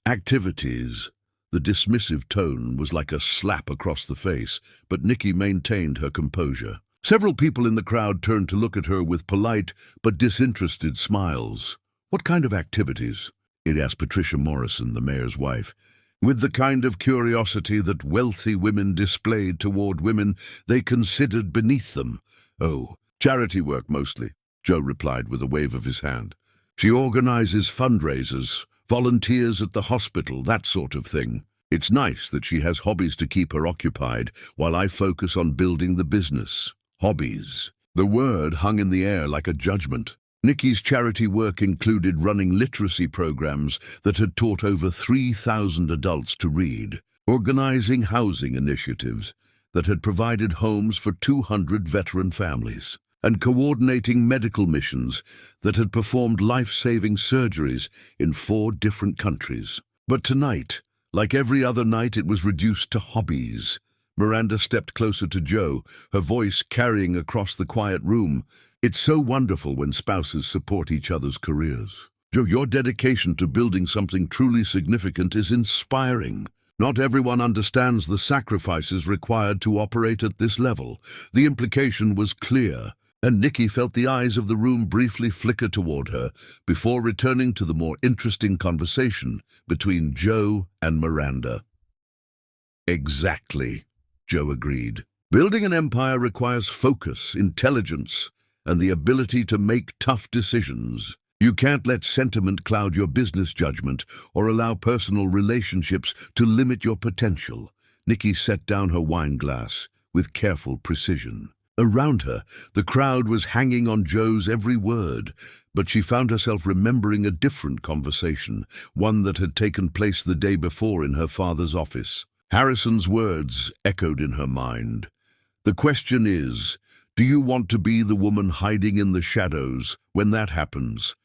activities." The dismissive tone was like a slap across the face, but Nikki maintained her composure. Several people in the crowd turned to look at her with polite but disinterested smiles. "What kind of activities?" it asked Patricia Morrison, the mayor's wife, with the kind of curiosity that wealthy women displayed toward women they considered beneath them. "Oh, charity work mostly," Joe replied with a wave of his hand. "She organizes fundraisers, volunteers at the hospital, that sort of thing. It's nice that she has hobbies to keep her occupied while I focus on building the business." Hobbies. The word hung in the air like a judgment. Nikki's charity work included running literacy programs that had taught over 3,000 adults to read, organizing housing initiatives that had provided homes for 200 veteran families, and coordinating medical missions that had performed life-saving surgeries in 4 different countries. But tonight, like every other night, it was reduced to hobbies. Miranda stepped closer to Joe, her voice carrying across the quiet room. "It's so wonderful when spouses support each other's careers. Joe, your dedication to building something truly significant is inspiring. Not everyone understands the sacrifices required to operate at this level." The implication was clear. and Nikki felt the eyes of the room briefly flicker toward her before returning to the more interesting conversation between Joe and Miranda. Exactly, Joe agreed. Building an empire requires focus, intelligence, and the ability to make tough decisions. You can't let sentiment cloud your business judgment or allow personal relationships to limit your potential. Nikki set down her wine glass with careful precision. Around her, the crowd was hanging on Joe's every word, but she found herself remembering a different conversation, one that had taken place the day before in her father's office. Harrison's words echoed in her mind. The question is, do you want to be the woman hiding in the shadows when that happens?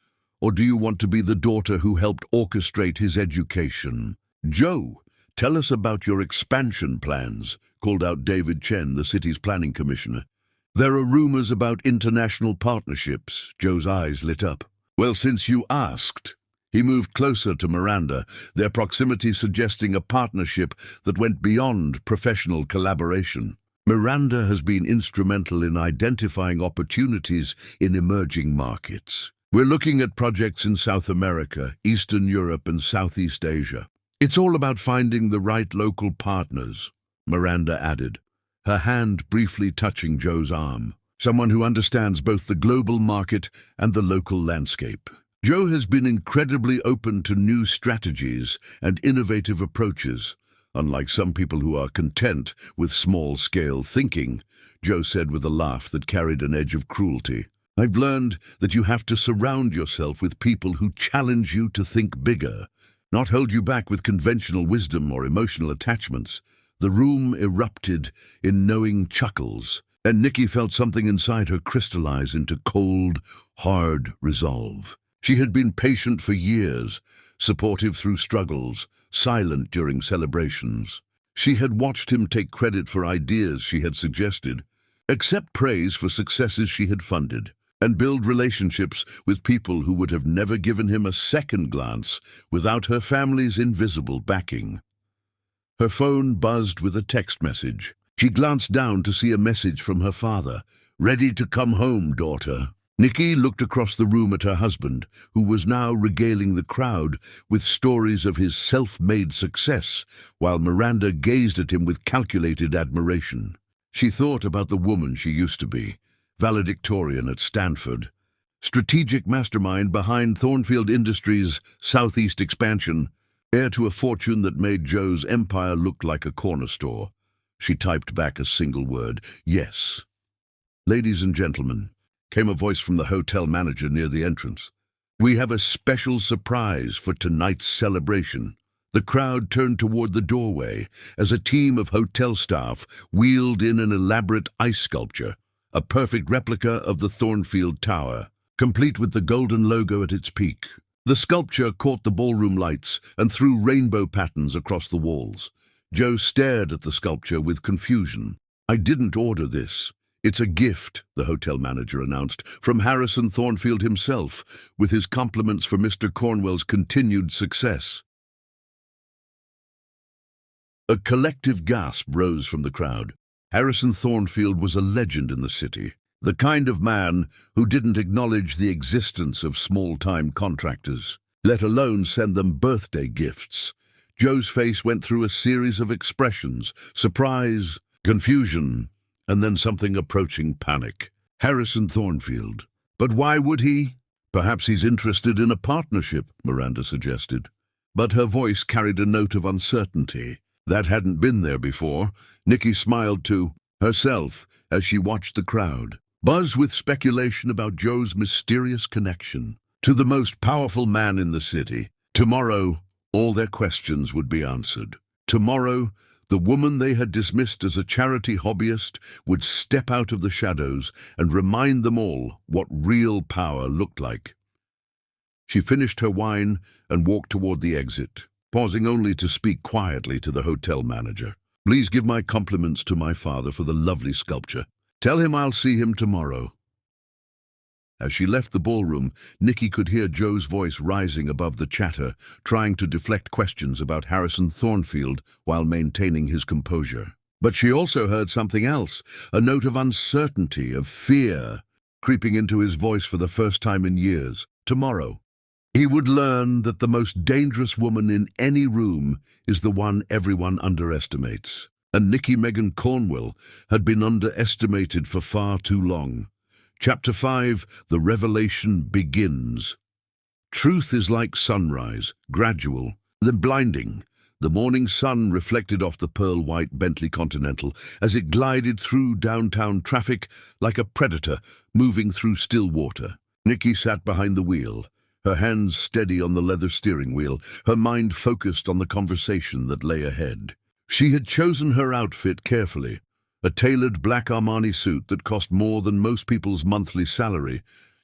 Or do you want to be the daughter who helped orchestrate his education? Joe, tell us about your expansion plans, called out David Chen, the city's planning commissioner. There are rumors about international partnerships. Joe's eyes lit up. Well, since you asked. He moved closer to Miranda, their proximity suggesting a partnership that went beyond professional collaboration. Miranda has been instrumental in identifying opportunities in emerging markets. We're looking at projects in South America, Eastern Europe, and Southeast Asia. It's all about finding the right local partners, Miranda added, her hand briefly touching Joe's arm. Someone who understands both the global market and the local landscape. Joe has been incredibly open to new strategies and innovative approaches. Unlike some people who are content with small-scale thinking, Joe said with a laugh that carried an edge of cruelty. I've learned that you have to surround yourself with people who challenge you to think bigger, not hold you back with conventional wisdom or emotional attachments. The room erupted in knowing chuckles, and Nikki felt something inside her crystallize into cold, hard resolve. She had been patient for years, supportive through struggles, silent during celebrations. She had watched him take credit for ideas she had suggested, accept praise for successes she had funded, and build relationships with people who would have never given him a second glance without her family's invisible backing. Her phone buzzed with a text message. She glanced down to see a message from her father. Ready to come home, daughter. Nikki looked across the room at her husband, who was now regaling the crowd with stories of his self-made success, while Miranda gazed at him with calculated admiration. She thought about the woman she used to be, valedictorian at Stanford, strategic mastermind behind Thornfield Industries' southeast expansion, heir to a fortune that made Joe's empire look like a corner store. She typed back a single word, yes. Ladies and gentlemen, came a voice from the hotel manager near the entrance. We have a special surprise for tonight's celebration. The crowd turned toward the doorway as a team of hotel staff wheeled in an elaborate ice sculpture, a perfect replica of the Thornfield Tower, complete with the golden logo at its peak. The sculpture caught the ballroom lights and threw rainbow patterns across the walls. Joe stared at the sculpture with confusion. I didn't order this. It's a gift, the hotel manager announced, from Harrison Thornfield himself, with his compliments for Mr. Cornwell's continued success. A collective gasp rose from the crowd. Harrison Thornfield was a legend in the city, the kind of man who didn't acknowledge the existence of small-time contractors, let alone send them birthday gifts. Joe's face went through a series of expressions, surprise, confusion, and then something approaching panic. Harrison Thornfield. But why would he? Perhaps he's interested in a partnership, Miranda suggested. But her voice carried a note of uncertainty. That hadn't been there before. Nikki smiled to herself as she watched the crowd buzz with speculation about Joe's mysterious connection to the most powerful man in the city. Tomorrow, all their questions would be answered. Tomorrow, the woman they had dismissed as a charity hobbyist would step out of the shadows and remind them all what real power looked like. She finished her wine and walked toward the exit, pausing only to speak quietly to the hotel manager. Please give my compliments to my father for the lovely sculpture. Tell him I'll see him tomorrow. As she left the ballroom, Nikki could hear Joe's voice rising above the chatter, trying to deflect questions about Harrison Thornfield while maintaining his composure. But she also heard something else, a note of uncertainty, of fear. creeping into his voice for the first time in years. Tomorrow, he would learn that the most dangerous woman in any room is the one everyone underestimates. And Nikki Megan Cornwell had been underestimated for far too long. Chapter 5, The Revelation Begins. Truth is like sunrise, gradual, then blinding. The morning sun reflected off the pearl-white Bentley Continental as it glided through downtown traffic like a predator moving through still water. Nikki sat behind the wheel, her hands steady on the leather steering wheel, her mind focused on the conversation that lay ahead. She had chosen her outfit carefully, a tailored black Armani suit that cost more than most people's monthly salary,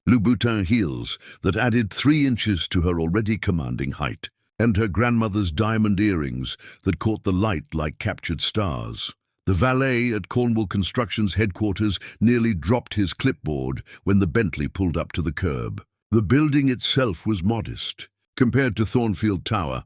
Louboutin heels that added 3 inches to her already commanding height, and her grandmother's diamond earrings that caught the light like captured stars. The valet at Cornwell Construction's headquarters nearly dropped his clipboard when the Bentley pulled up to the curb. The building itself was modest. Compared to Thornfield Tower,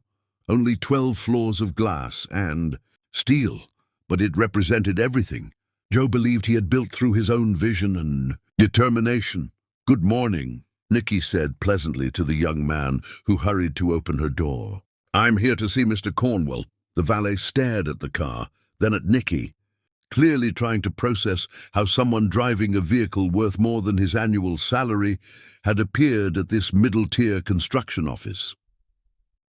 only 12 floors of glass and steel, but it represented everything Joe believed he had built through his own vision and determination. "Good morning," Nikki said pleasantly to the young man who hurried to open her door. "I'm here to see Mr. Cornwell." The valet stared at the car, then at Nikki, clearly trying to process how someone driving a vehicle worth more than his annual salary had appeared at this middle-tier construction office.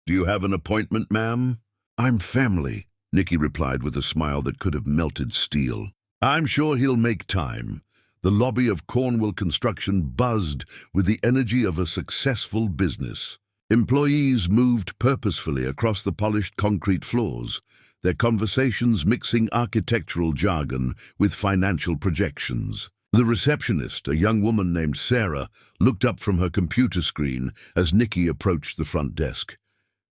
"Do you have an appointment, ma'am?" "I'm family," Nikki replied with a smile that could have melted steel. "I'm sure he'll make time." The lobby of Cornwell Construction buzzed with the energy of a successful business. Employees moved purposefully across the polished concrete floors, their conversations mixing architectural jargon with financial projections. The receptionist, a young woman named Sarah, looked up from her computer screen as Nikki approached the front desk.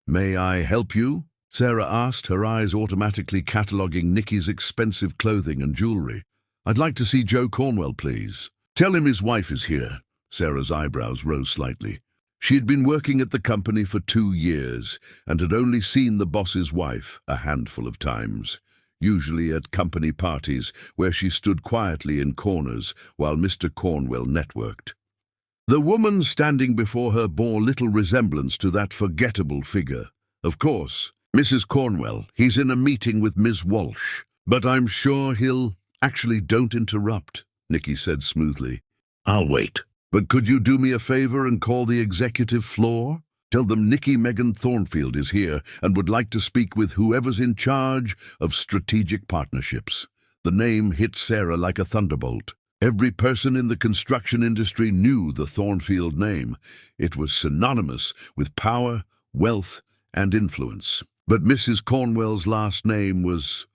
"May I help you?" Sarah asked, her eyes automatically cataloging Nikki's expensive clothing and jewelry. "I'd like to see Joe Cornwell, please." "Tell him his wife is here." Sarah's eyebrows rose slightly. She had been working at the company for 2 years and had only seen the boss's wife a handful of times, usually at company parties where she stood quietly in corners while Mr. Cornwell networked. The woman standing before her bore little resemblance to that forgettable figure. "Of course, Mrs. Cornwell, he's in a meeting with Ms. Walsh, but I'm sure he'll—" "Actually, don't interrupt," Nikki said smoothly. "I'll wait. But could you do me a favor and call the executive floor? Tell them Nikki Megan Thornfield is here and would like to speak with whoever's in charge of strategic partnerships." The name hit Sarah like a thunderbolt. Every person in the construction industry knew the Thornfield name. It was synonymous with power, wealth, and influence. But Mrs. Cornwell's last name was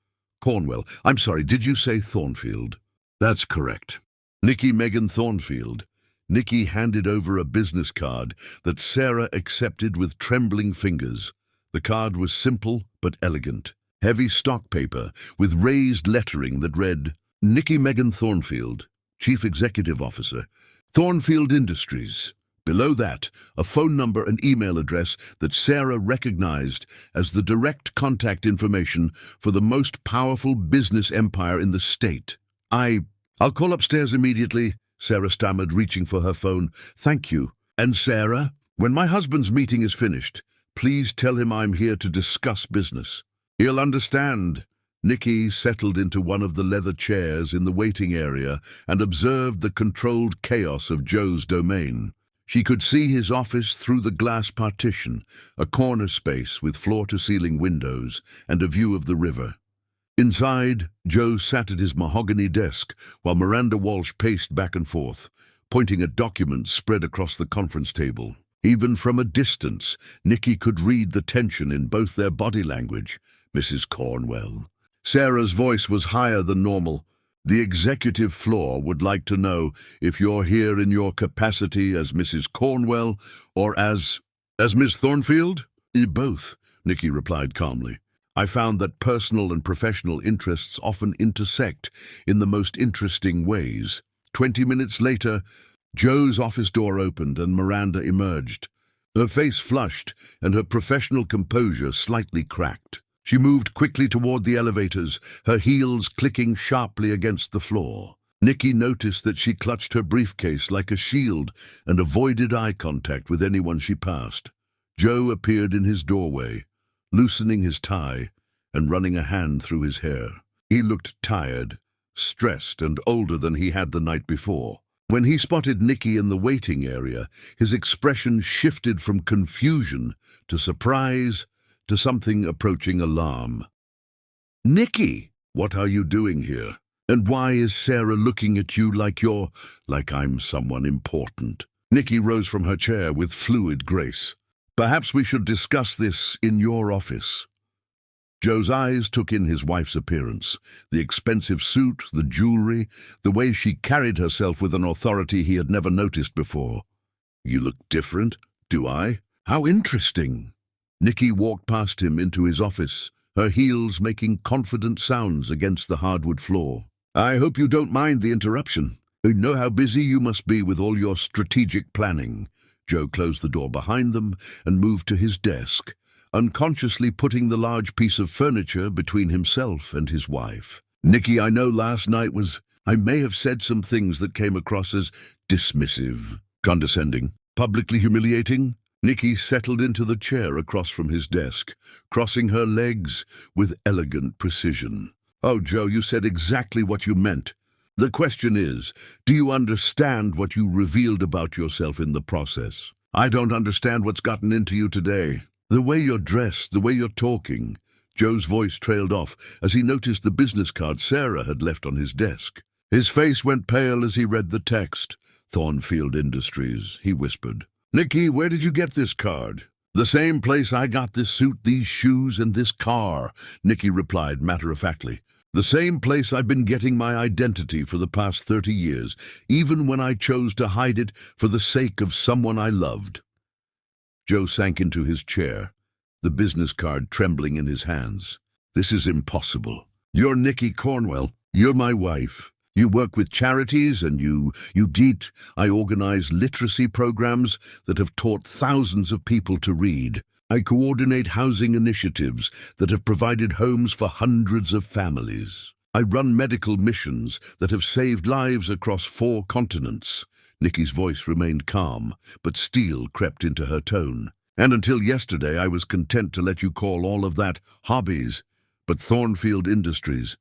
Cornwell. "I'm sorry, did you say Thornfield?" "That's correct. Nikki Megan Thornfield." Nikki handed over a business card that Sarah accepted with trembling fingers. The card was simple but elegant. Heavy stock paper with raised lettering that read, "Nikki Megan Thornfield, Chief Executive Officer, Thornfield Industries." Below that, a phone number and email address that Sarah recognized as the direct contact information for the most powerful business empire in the state. I'll call upstairs immediately," Sarah stammered, reaching for her phone. "Thank you. And Sarah, when my husband's meeting is finished, please tell him I'm here to discuss business." "He'll understand." Nikki settled into one of the leather chairs in the waiting area and observed the controlled chaos of Joe's domain. She could see his office through the glass partition, a corner space with floor-to-ceiling windows and a view of the river. Inside, Joe sat at his mahogany desk while Miranda Walsh paced back and forth, pointing at documents spread across the conference table. Even from a distance, Nikki could read the tension in both their body language. "Mrs. Cornwell." Sarah's voice was higher than normal. "The executive floor would like to know if you're here in your capacity as Mrs. Cornwell or as Miss Thornfield?" "Both," Nikki replied calmly. "I found that personal and professional interests often intersect in the most interesting ways." 20 minutes later, Joe's office door opened and Miranda emerged. Her face flushed and her professional composure slightly cracked. She moved quickly toward the elevators, her heels clicking sharply against the floor. Nikki noticed that she clutched her briefcase like a shield and avoided eye contact with anyone she passed. Joe appeared in his doorway, loosening his tie and running a hand through his hair. He looked tired, stressed, and older than he had the night before. When he spotted Nikki in the waiting area, his expression shifted from confusion to surprise to something approaching alarm. "Nikki, what are you doing here? And why is Sarah looking at you like I'm someone important?" Nikki rose from her chair with fluid grace. "Perhaps we should discuss this in your office." Joe's eyes took in his wife's appearance, the expensive suit, the jewelry, the way she carried herself with an authority he had never noticed before. "You look different, do I? How interesting." Nikki walked past him into his office, her heels making confident sounds against the hardwood floor. "I hope you don't mind the interruption. I know how busy you must be with all your strategic planning." Joe closed the door behind them and moved to his desk, unconsciously putting the large piece of furniture between himself and his wife. "Nikki, I know last night I may have said some things that came across as dismissive, condescending, publicly humiliating." Nikki settled into the chair across from his desk, crossing her legs with elegant precision. "Oh, Joe, you said exactly what you meant. The question is, do you understand what you revealed about yourself in the process? I don't understand what's gotten into you today. The way you're dressed, the way you're talking." Joe's voice trailed off as he noticed the business card Sarah had left on his desk. His face went pale as he read the text. "Thornfield Industries," he whispered. "Nikki, where did you get this card?" "The same place I got this suit, these shoes, and this car," Nikki replied matter-of-factly. "The same place I've been getting my identity for the past 30 years, even when I chose to hide it for the sake of someone I loved." Joe sank into his chair, the business card trembling in his hands. "This is impossible. You're Nikki Cornwell. You're my wife. You work with charities and you date. I organize literacy programs that have taught thousands of people to read. I coordinate housing initiatives that have provided homes for hundreds of families. I run medical missions that have saved lives across 4 continents. Nikki's voice remained calm, but steel crept into her tone. "And until yesterday, I was content to let you call all of that hobbies. But Thornfield Industries,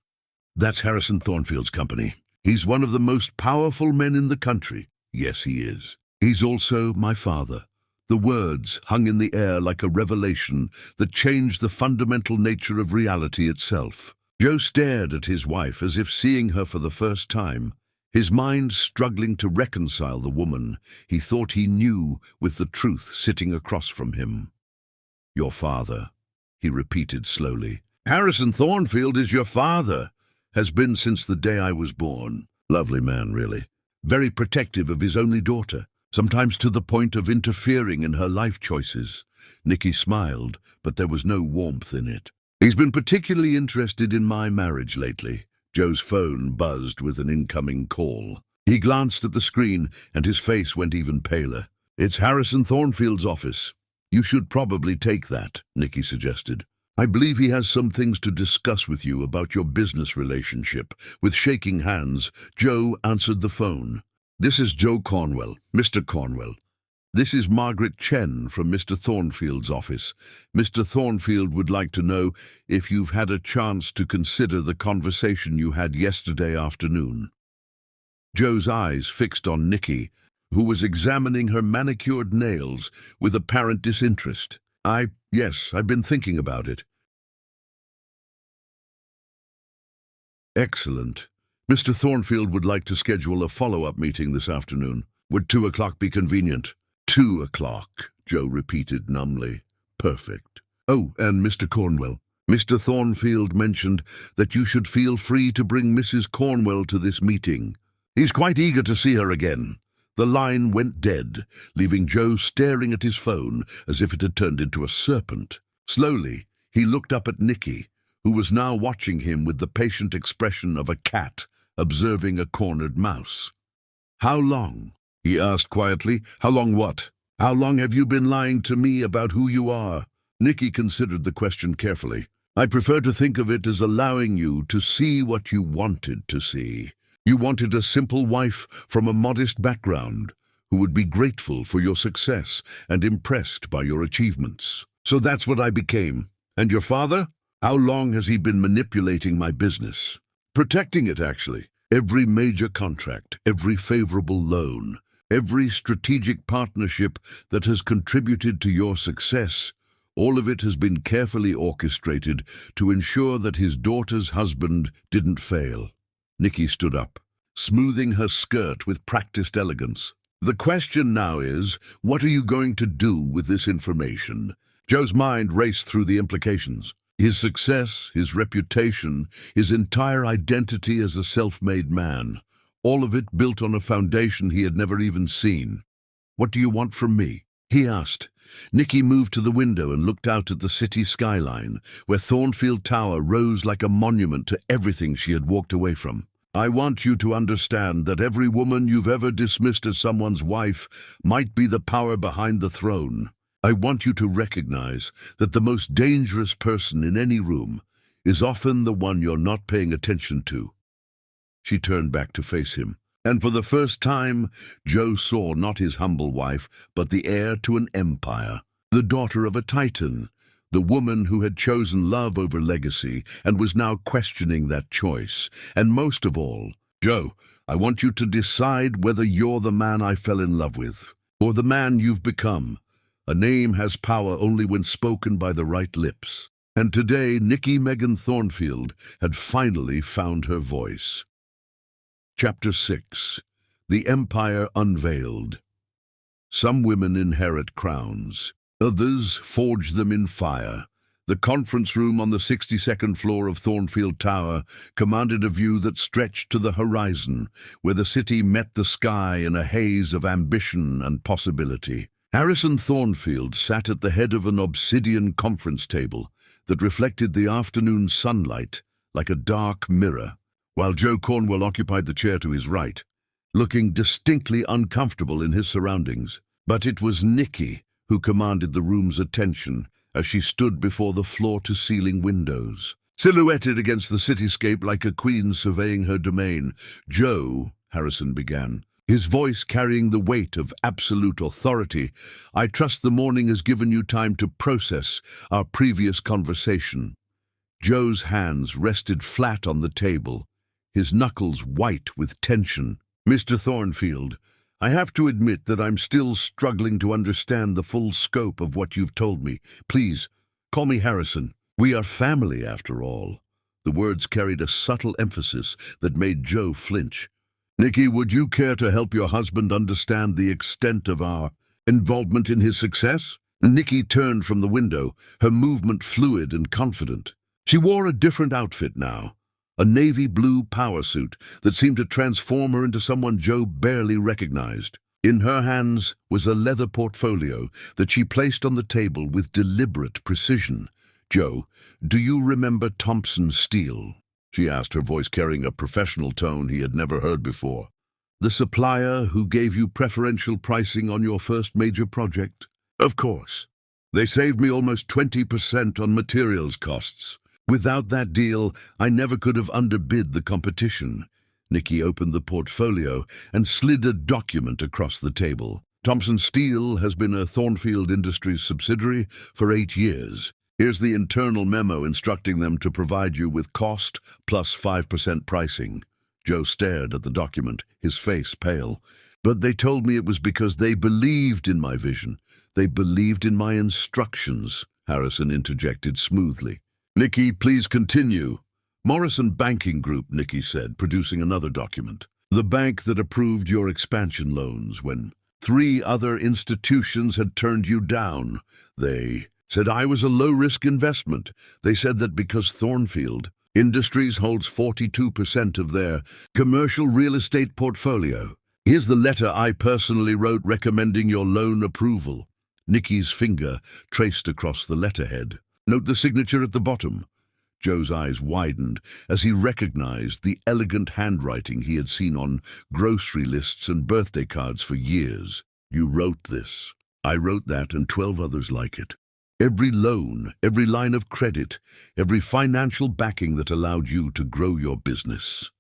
that's Harrison Thornfield's company. He's one of the most powerful men in the country. Yes, he is. He's also my father." The words hung in the air like a revelation that changed the fundamental nature of reality itself. Joe stared at his wife as if seeing her for the first time, his mind struggling to reconcile the woman he thought he knew with the truth sitting across from him. "Your father," he repeated slowly. "Harrison Thornfield is your father. Has been since the day I was born. Lovely man, really. Very protective of his only daughter, sometimes to the point of interfering in her life choices." Nikki smiled, but there was no warmth in it. "He's been particularly interested in my marriage lately." Joe's phone buzzed with an incoming call. He glanced at the screen, and his face went even paler. "It's Harrison Thornfield's office." "You should probably take that," Nikki suggested. "I believe he has some things to discuss with you about your business relationship." With shaking hands, Joe answered the phone. "This is Joe Cornwell, Mr. Cornwell. This is Margaret Chen from Mr. Thornfield's office. Mr. Thornfield would like to know if you've had a chance to consider the conversation you had yesterday afternoon." Joe's eyes fixed on Nikki, who was examining her manicured nails with apparent disinterest. Yes, I've been thinking about it." "Excellent. Mr. Thornfield would like to schedule a follow-up meeting this afternoon. Would 2 o'clock be convenient?" 2 o'clock, Joe repeated numbly. "Perfect. Oh, and Mr. Cornwell, Mr. Thornfield mentioned that you should feel free to bring Mrs. Cornwell to this meeting. He's quite eager to see her again." The line went dead, leaving Joe staring at his phone as if it had turned into a serpent. Slowly, he looked up at Nikki, who was now watching him with the patient expression of a cat observing a cornered mouse. "How long?" he asked quietly. "How long what? How long have you been lying to me about who you are?" Nikki considered the question carefully. "I prefer to think of it as allowing you to see what you wanted to see. You wanted a simple wife from a modest background who would be grateful for your success and impressed by your achievements. So that's what I became. And your father? How long has he been manipulating my business? Protecting it, actually. Every major contract, every favorable loan, every strategic partnership that has contributed to your success, all of it has been carefully orchestrated to ensure that his daughter's husband didn't fail. Nikki stood up, smoothing her skirt with practiced elegance. The question now is, what are you going to do with this information? Joe's mind raced through the implications. His success, his reputation, his entire identity as a self-made man, all of it built on a foundation he had never even seen. What do you want from me? He asked. Nikki moved to the window and looked out at the city skyline, where Thornfield Tower rose like a monument to everything she had walked away from. I want you to understand that every woman you've ever dismissed as someone's wife might be the power behind the throne. I want you to recognize that the most dangerous person in any room is often the one you're not paying attention to. She turned back to face him, and for the first time, Joe saw not his humble wife, but the heir to an empire, the daughter of a titan, the woman who had chosen love over legacy and was now questioning that choice. And most of all, Joe, I want you to decide whether you're the man I fell in love with, or the man you've become. A name has power only when spoken by the right lips. And today, Nikki Megan Thornfield had finally found her voice. Chapter 6. The Empire Unveiled. Some women inherit crowns. Others forge them in fire. The conference room on the 62nd floor of Thornfield Tower commanded a view that stretched to the horizon, where the city met the sky in a haze of ambition and possibility. Harrison Thornfield sat at the head of an obsidian conference table that reflected the afternoon sunlight like a dark mirror, while Joe Cornwell occupied the chair to his right, looking distinctly uncomfortable in his surroundings. But it was Nikki who commanded the room's attention as she stood before the floor-to-ceiling windows. Silhouetted against the cityscape like a queen surveying her domain, Joe, Harrison began, his voice carrying the weight of absolute authority, I trust the morning has given you time to process our previous conversation. Joe's hands rested flat on the table, his knuckles white with tension. Mr. Thornfield, I have to admit that I'm still struggling to understand the full scope of what you've told me. Please, call me Harrison. We are family, after all. The words carried a subtle emphasis that made Joe flinch. Nikki, would you care to help your husband understand the extent of our involvement in his success? Nikki turned from the window, her movement fluid and confident. She wore a different outfit now, a navy blue power suit that seemed to transform her into someone Joe barely recognized. In her hands was a leather portfolio that she placed on the table with deliberate precision. Joe, do you remember Thompson Steel? She asked, her voice carrying a professional tone he had never heard before. The supplier who gave you preferential pricing on your first major project? Of course. They saved me almost 20% on materials costs. Without that deal, I never could have underbid the competition. Nikki opened the portfolio and slid a document across the table. Thompson Steel has been a Thornfield Industries subsidiary for 8 years. Here's the internal memo instructing them to provide you with cost plus 5% pricing. Joe stared at the document, his face pale. But they told me it was because they believed in my vision. They believed in my instructions, Harrison interjected smoothly. Nikki, please continue. Morrison Banking Group, Nikki said, producing another document. The bank that approved your expansion loans when 3 other institutions had turned you down. They said I was a low-risk investment. They said that because Thornfield Industries holds 42% of their commercial real estate portfolio. Here's the letter I personally wrote recommending your loan approval. Nikki's finger traced across the letterhead. Note the signature at the bottom. Joe's eyes widened as he recognized the elegant handwriting he had seen on grocery lists and birthday cards for years. You wrote this. I wrote that and 12 others like it. Every loan, every line of credit, every financial backing that allowed you to grow your business.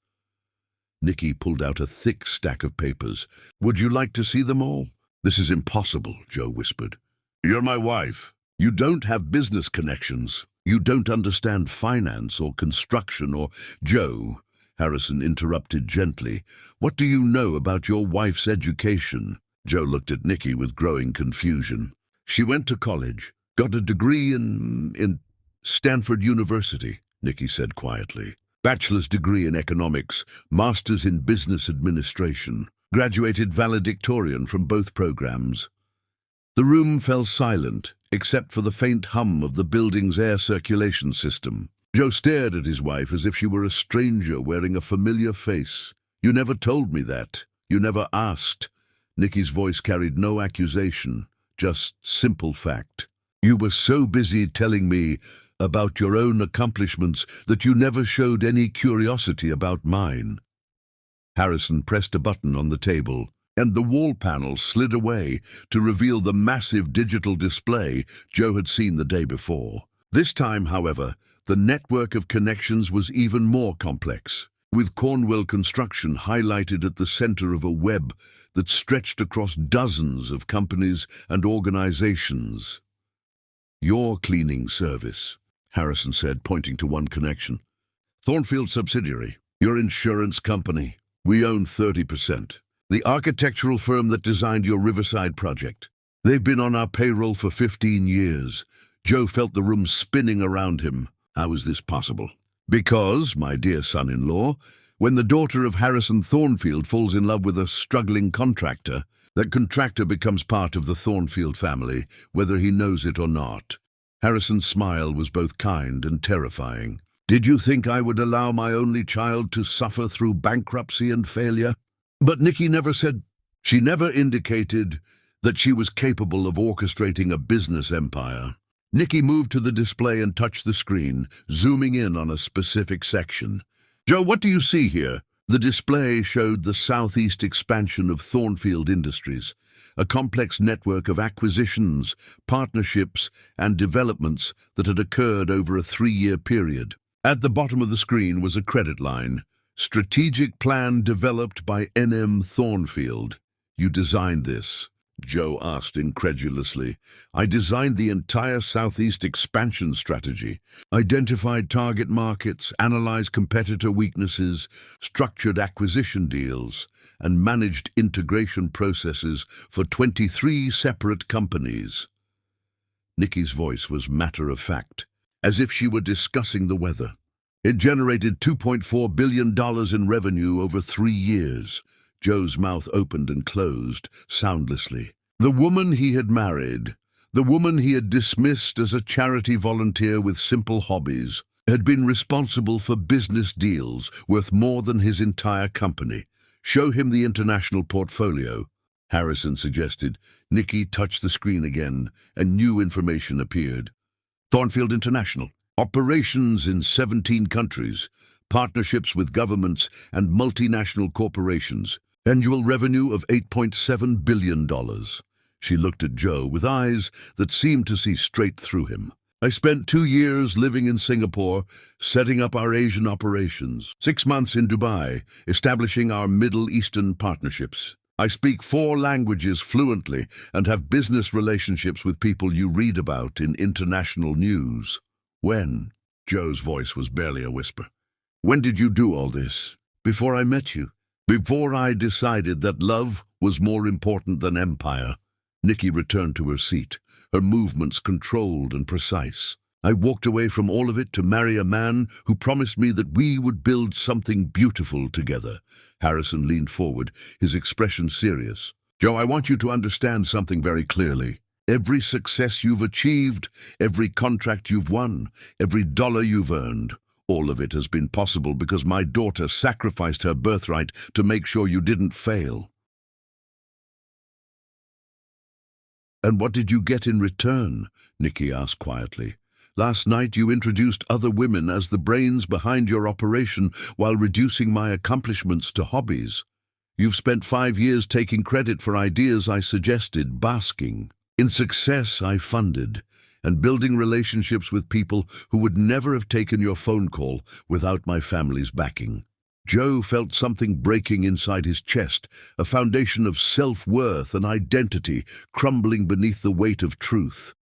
Nikki pulled out a thick stack of papers. "Would you like to see them all?" "This is impossible," Joe whispered. "You're my wife. You don't have business connections. You don't understand finance or construction or—" "Joe," Harrison interrupted gently, "what do you know about your wife's education?" Joe looked at Nikki with growing confusion. "She went to college, got a degree in Stanford University," Nikki said quietly. "Bachelor's degree in economics, master's in business administration. Graduated valedictorian from both programs." The room fell silent, except for the faint hum of the building's air circulation system. Joe stared at his wife as if she were a stranger wearing a familiar face. "You never told me that. You never asked." Nikki's voice carried no accusation, just simple fact. "You were so busy telling me about your own accomplishments that you never showed any curiosity about mine." Harrison pressed a button on the table, and the wall panel slid away to reveal the massive digital display Joe had seen the day before. This time, however, the network of connections was even more complex, with Cornwell Construction highlighted at the center of a web that stretched across dozens of companies and organizations. "Your cleaning service," Harrison said, pointing to one connection. "Thornfield subsidiary. Your insurance company. We own 30%. The architectural firm that designed your Riverside project. They've been on our payroll for 15 years. Joe felt the room spinning around him. How is this possible? "Because, my dear son-in-law, when the daughter of Harrison Thornfield falls in love with a struggling contractor, that contractor becomes part of the Thornfield family, whether he knows it or not." Harrison's smile was both kind and terrifying. "Did you think I would allow my only child to suffer through bankruptcy and failure?" But Nikki never said. She never indicated that she was capable of orchestrating a business empire. Nikki moved to the display and touched the screen, zooming in on a specific section. "Joe, what do you see here?" The display showed the southeast expansion of Thornfield Industries, a complex network of acquisitions, partnerships, and developments that had occurred over a 3-year period. At the bottom of the screen was a credit line. "Strategic plan developed by N.M. Thornfield." "You designed this?" Joe asked incredulously. "I designed the entire Southeast expansion strategy, identified target markets, analyzed competitor weaknesses, structured acquisition deals, and managed integration processes for 23 separate companies." Nikki's voice was matter-of-fact, as if she were discussing the weather. "It generated $2.4 billion in revenue over 3 years. Joe's mouth opened and closed, soundlessly. The woman he had married, the woman he had dismissed as a charity volunteer with simple hobbies, had been responsible for business deals worth more than his entire company. "Show him the international portfolio," Harrison suggested. Nikki touched the screen again, and new information appeared. "Thornfield International. Operations in 17 countries, partnerships with governments and multinational corporations. Annual revenue of $8.7 billion. She looked at Joe with eyes that seemed to see straight through him. "I spent 2 years living in Singapore, setting up our Asian operations. 6 months in Dubai, establishing our Middle Eastern partnerships. I speak 4 languages fluently and have business relationships with people you read about in international news." "When?" Joe's voice was barely a whisper. "When did you do all this?" "Before I met you. Before I decided that love was more important than empire." Nikki returned to her seat, her movements controlled and precise. "I walked away from all of it to marry a man who promised me that we would build something beautiful together." Harrison leaned forward, his expression serious. "Joe, I want you to understand something very clearly. Every success you've achieved, every contract you've won, every dollar you've earned, all of it has been possible because my daughter sacrificed her birthright to make sure you didn't fail." "And what did you get in return?" Nikki asked quietly. "Last night you introduced other women as the brains behind your operation while reducing my accomplishments to hobbies. You've spent 5 years taking credit for ideas I suggested, basking in success I funded, and building relationships with people who would never have taken your phone call without my family's backing. Joe felt something breaking inside his chest, a foundation of self-worth and identity crumbling beneath the weight of truth.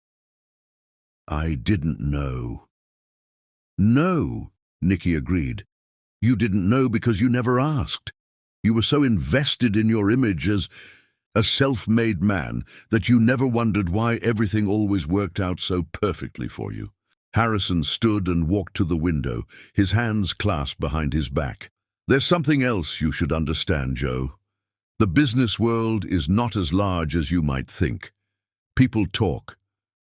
"I didn't know." "No," Nikki agreed. "You didn't know because you never asked. You were so invested in your image as a self-made man that you never wondered why everything always worked out so perfectly for you." Harrison stood and walked to the window, his hands clasped behind his back. "There's something else you should understand, Joe. The business world is not as large as you might think. People talk.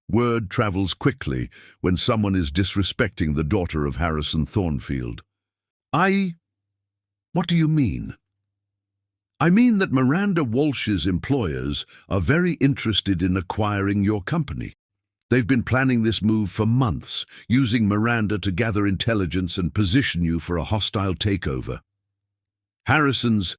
Word travels quickly when someone is disrespecting the daughter of Harrison Thornfield." What do you mean?" "I mean that Miranda Walsh's employers are very interested in acquiring your company. They've been planning this move for months, using Miranda to gather intelligence and position you for a hostile takeover." Harrison's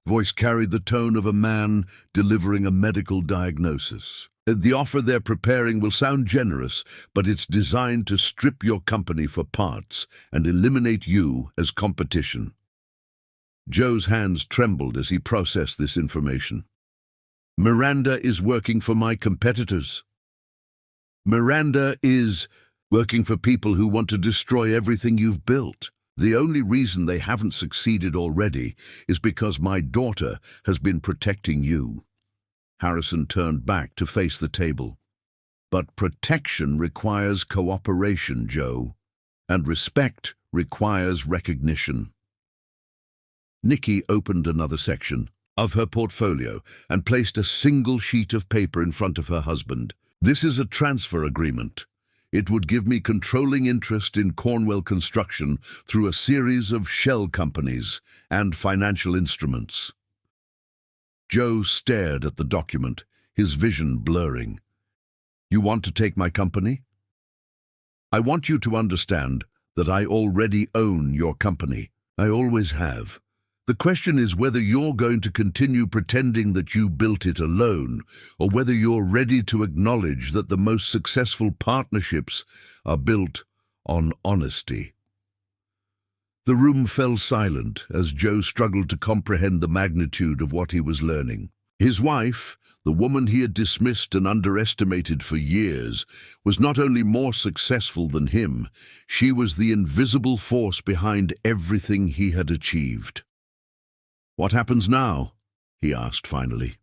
voice carried the tone of a man delivering a medical diagnosis. "The offer they're preparing will sound generous, but it's designed to strip your company for parts and eliminate you as competition." Joe's hands trembled as he processed this information. "Miranda is working for my competitors. Miranda is working for people who want to destroy everything you've built. The only reason they haven't succeeded already is because my daughter has been protecting you." Harrison turned back to face the table. "But protection requires cooperation, Joe, and respect requires recognition." Nikki opened another section of her portfolio and placed a single sheet of paper in front of her husband. "This is a transfer agreement. It would give me controlling interest in Cornwell Construction through a series of shell companies and financial instruments." Joe stared at the document, his vision blurring. "You want to take my company? I want you to understand that I already own your company. I always have. The question is whether you're going to continue pretending that you built it alone, or whether you're ready to acknowledge that the most successful partnerships are built on honesty." The room fell silent as Joe struggled to comprehend the magnitude of what he was learning. His wife, the woman he had dismissed and underestimated for years, was not only more successful than him, she was the invisible force behind everything he had achieved. "What happens now?" he asked finally.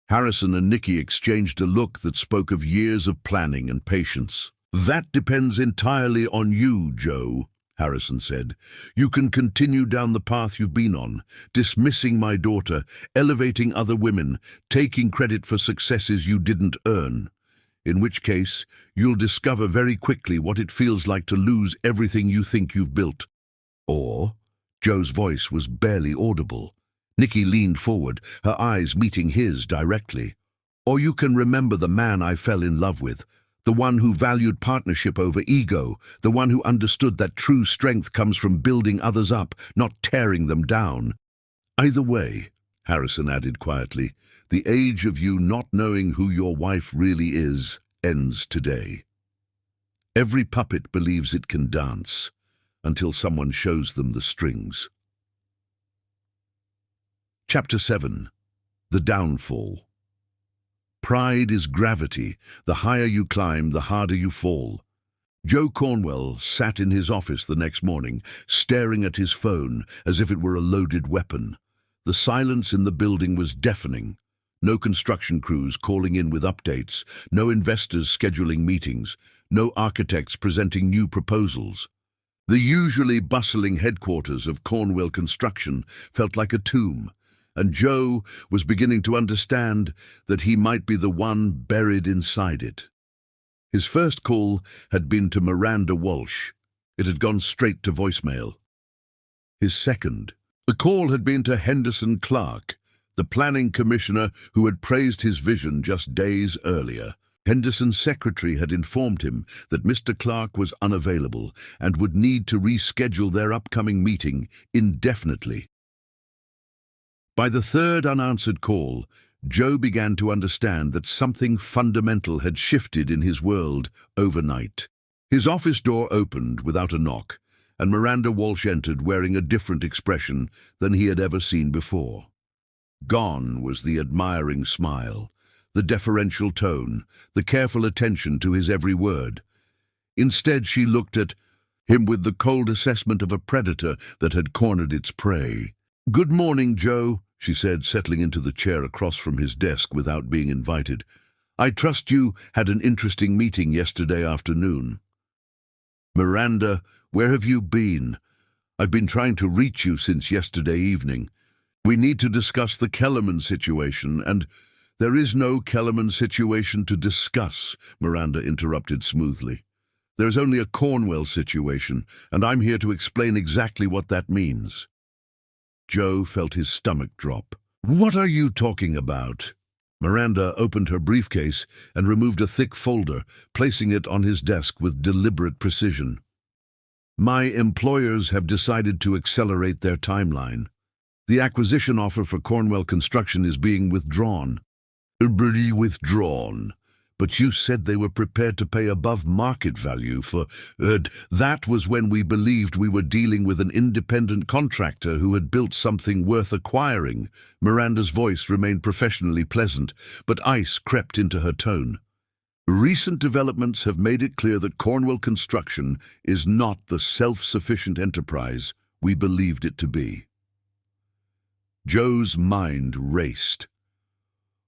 Harrison and Nikki exchanged a look that spoke of years of planning and patience. "That depends entirely on you, Joe," Harrison said. "You can continue down the path you've been on, dismissing my daughter, elevating other women, taking credit for successes you didn't earn. In which case, you'll discover very quickly what it feels like to lose everything you think you've built. Or..." Joe's voice was barely audible. Nikki leaned forward, her eyes meeting his directly. "Or you can remember the man I fell in love with, the one who valued partnership over ego, the one who understood that true strength comes from building others up, not tearing them down. Either way," Harrison added quietly, "the age of you not knowing who your wife really is ends today. Every puppet believes it can dance, until someone shows them the strings." Chapter 7. The Downfall. Pride is gravity. The higher you climb, the harder you fall. Joe Cornwell sat in his office the next morning, staring at his phone as if it were a loaded weapon. The silence in the building was deafening. No construction crews calling in with updates, no investors scheduling meetings, no architects presenting new proposals. The usually bustling headquarters of Cornwell Construction felt like a tomb, and Joe was beginning to understand that he might be the one buried inside it. His first call had been to Miranda Walsh. It had gone straight to voicemail. His second, the call had been to Henderson Clark, the planning commissioner who had praised his vision just days earlier. Henderson's secretary had informed him that Mr. Clark was unavailable and would need to reschedule their upcoming meeting indefinitely. By the third unanswered call, Joe began to understand that something fundamental had shifted in his world overnight. His office door opened without a knock, and Miranda Walsh entered wearing a different expression than he had ever seen before. Gone was the admiring smile, the deferential tone, the careful attention to his every word. Instead, she looked at him with the cold assessment of a predator that had cornered its prey. "Good morning, Joe," she said, settling into the chair across from his desk without being invited. "I trust you had an interesting meeting yesterday afternoon." "Miranda, where have you been? I've been trying to reach you since yesterday evening. We need to discuss the Kellerman situation, and—" "There is no Kellerman situation to discuss," Miranda interrupted smoothly. "There is only a Cornwell situation, and I'm here to explain exactly what that means." Joe felt his stomach drop. "What are you talking about?" Miranda opened her briefcase and removed a thick folder, placing it on his desk with deliberate precision. "My employers have decided to accelerate their timeline. The acquisition offer for Cornwell Construction is being withdrawn." "Withdrawn? But you said they were prepared to pay above market value for—" "That was when we believed we were dealing with an independent contractor who had built something worth acquiring." Miranda's voice remained professionally pleasant, but ice crept into her tone. "Recent developments have made it clear that Cornwell Construction is not the self-sufficient enterprise we believed it to be." Joe's mind raced.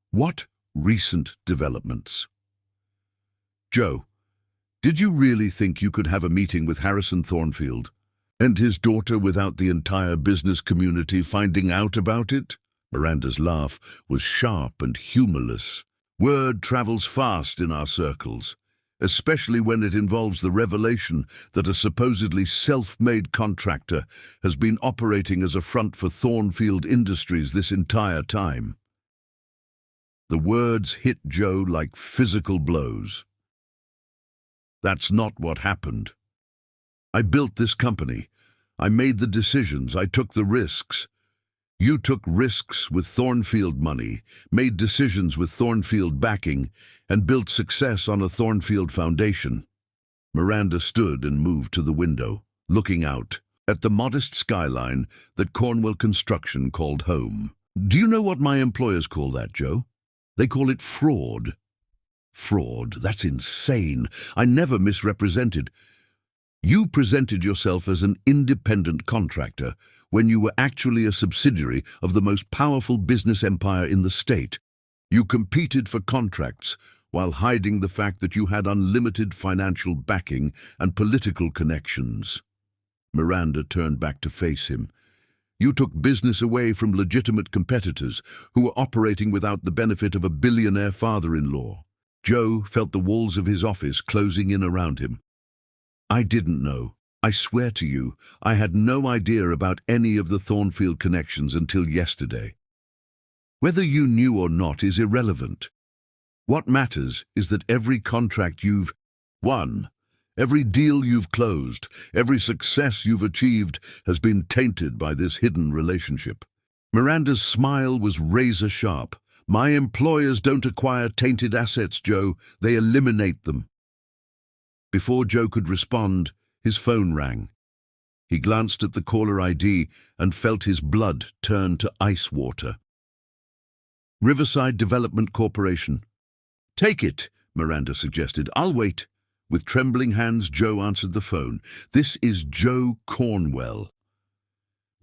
What recent developments? "Joe, did you really think you could have a meeting with Harrison Thornfield and his daughter without the entire business community finding out about it?" Miranda's laugh was sharp and humorless. "Word travels fast in our circles, especially when it involves the revelation that a supposedly self-made contractor has been operating as a front for Thornfield Industries this entire time." The words hit Joe like physical blows. "That's not what happened. I built this company. I made the decisions. I took the risks. You took risks with Thornfield money, made decisions with Thornfield backing, and built success on a Thornfield foundation." Miranda stood and moved to the window, looking out at the modest skyline that Cornwell Construction called home. "Do you know what my employers call that, Joe? They call it fraud." "Fraud? That's insane. I never misrepresented. You presented yourself as an independent contractor when you were actually a subsidiary of the most powerful business empire in the state. You competed for contracts while hiding the fact that you had unlimited financial backing and political connections." Miranda turned back to face him. "You took business away from legitimate competitors who were operating without the benefit of a billionaire father-in-law." Joe felt the walls of his office closing in around him. "I didn't know. I swear to you, I had no idea about any of the Thornfield connections until yesterday. Whether you knew or not is irrelevant. What matters is that every contract you've won, every deal you've closed, every success you've achieved has been tainted by this hidden relationship." Miranda's smile was razor-sharp. "My employers don't acquire tainted assets, Joe. They eliminate them." Before Joe could respond, his phone rang. He glanced at the caller ID and felt his blood turn to ice water. "Riverside Development Corporation." "Take it," Miranda suggested. "I'll wait." With trembling hands, Joe answered the phone. "This is Joe Cornwell."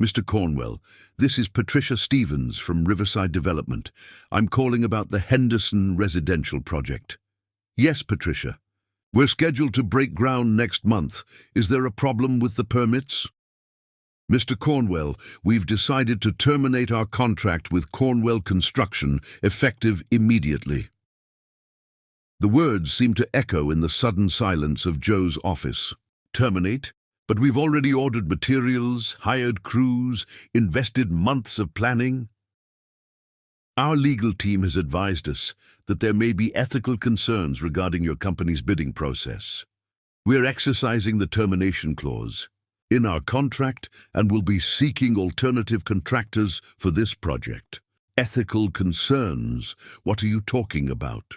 "Mr. Cornwell, this is Patricia Stevens from Riverside Development. I'm calling about the Henderson residential project." "Yes, Patricia. We're scheduled to break ground next month. Is there a problem with the permits?" "Mr. Cornwell, we've decided to terminate our contract with Cornwell Construction, effective immediately." The words seemed to echo in the sudden silence of Joe's office. "Terminate? But we've already ordered materials, hired crews, invested months of planning." "Our legal team has advised us that there may be ethical concerns regarding your company's bidding process. We're exercising the termination clause in our contract and will be seeking alternative contractors for this project." "Ethical concerns? What are you talking about?"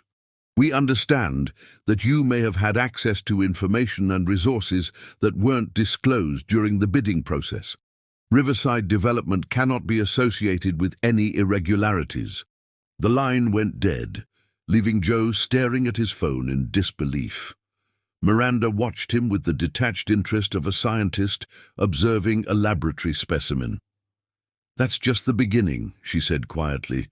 We understand that you may have had access to information and resources that weren't disclosed during the bidding process. Riverside Development cannot be associated with any irregularities. The line went dead, leaving Joe staring at his phone in disbelief. Miranda watched him with the detached interest of a scientist observing a laboratory specimen. "That's just the beginning," she said quietly.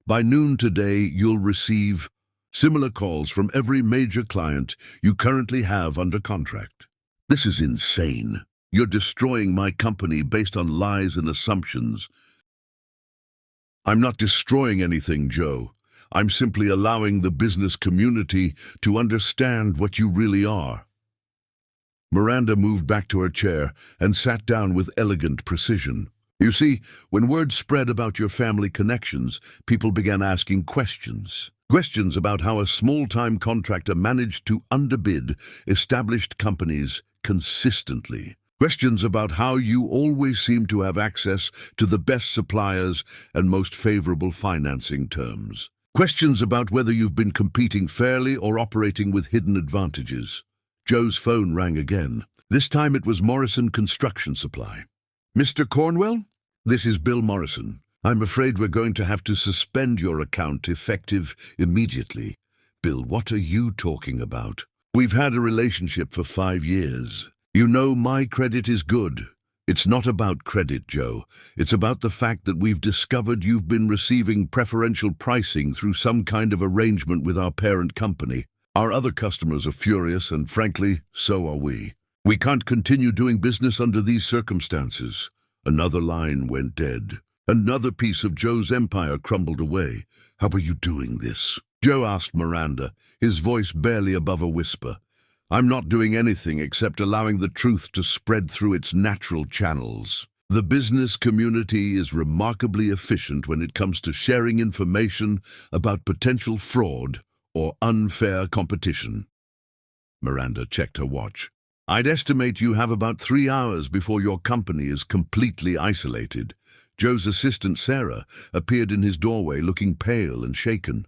"By noon today, you'll receive similar calls from every major client you currently have under contract." "This is insane. You're destroying my company based on lies and assumptions." "I'm not destroying anything, Joe. I'm simply allowing the business community to understand what you really are." Miranda moved back to her chair and sat down with elegant precision. "You see, when word spread about your family connections, people began asking questions. Questions about how a small-time contractor managed to underbid established companies consistently. Questions about how you always seem to have access to the best suppliers and most favorable financing terms. Questions about whether you've been competing fairly or operating with hidden advantages." Joe's phone rang again. This time it was Morrison Construction Supply. "Mr. Cornwell? This is Bill Morrison. I'm afraid we're going to have to suspend your account effective immediately." "Bill, what are you talking about?" "We've had a relationship for 5 years. You know my credit is good. It's not about credit, Joe. It's about the fact that we've discovered you've been receiving preferential pricing through some kind of arrangement with our parent company. Our other customers are furious, and frankly, so are we. We can't continue doing business under these circumstances." Another line went dead. Another piece of Joe's empire crumbled away. "How are you doing this?" Joe asked Miranda, his voice barely above a whisper. "I'm not doing anything except allowing the truth to spread through its natural channels. The business community is remarkably efficient when it comes to sharing information about potential fraud or unfair competition." Miranda checked her watch. "I'd estimate you have about 3 hours before your company is completely isolated." Joe's assistant, Sarah, appeared in his doorway looking pale and shaken.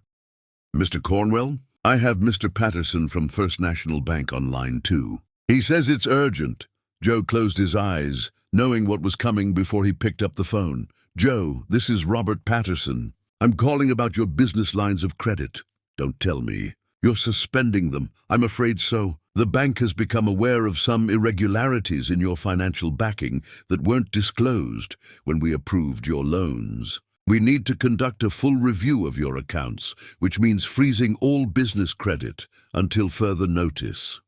"Mr. Cornwell? I have Mr. Patterson from First National Bank on line 2. He says it's urgent." Joe closed his eyes, knowing what was coming before he picked up the phone. "Joe, this is Robert Patterson. I'm calling about your business lines of credit." "Don't tell me. You're suspending them." "I'm afraid so. The bank has become aware of some irregularities in your financial backing that weren't disclosed when we approved your loans. We need to conduct a full review of your accounts, which means freezing all business credit until further notice."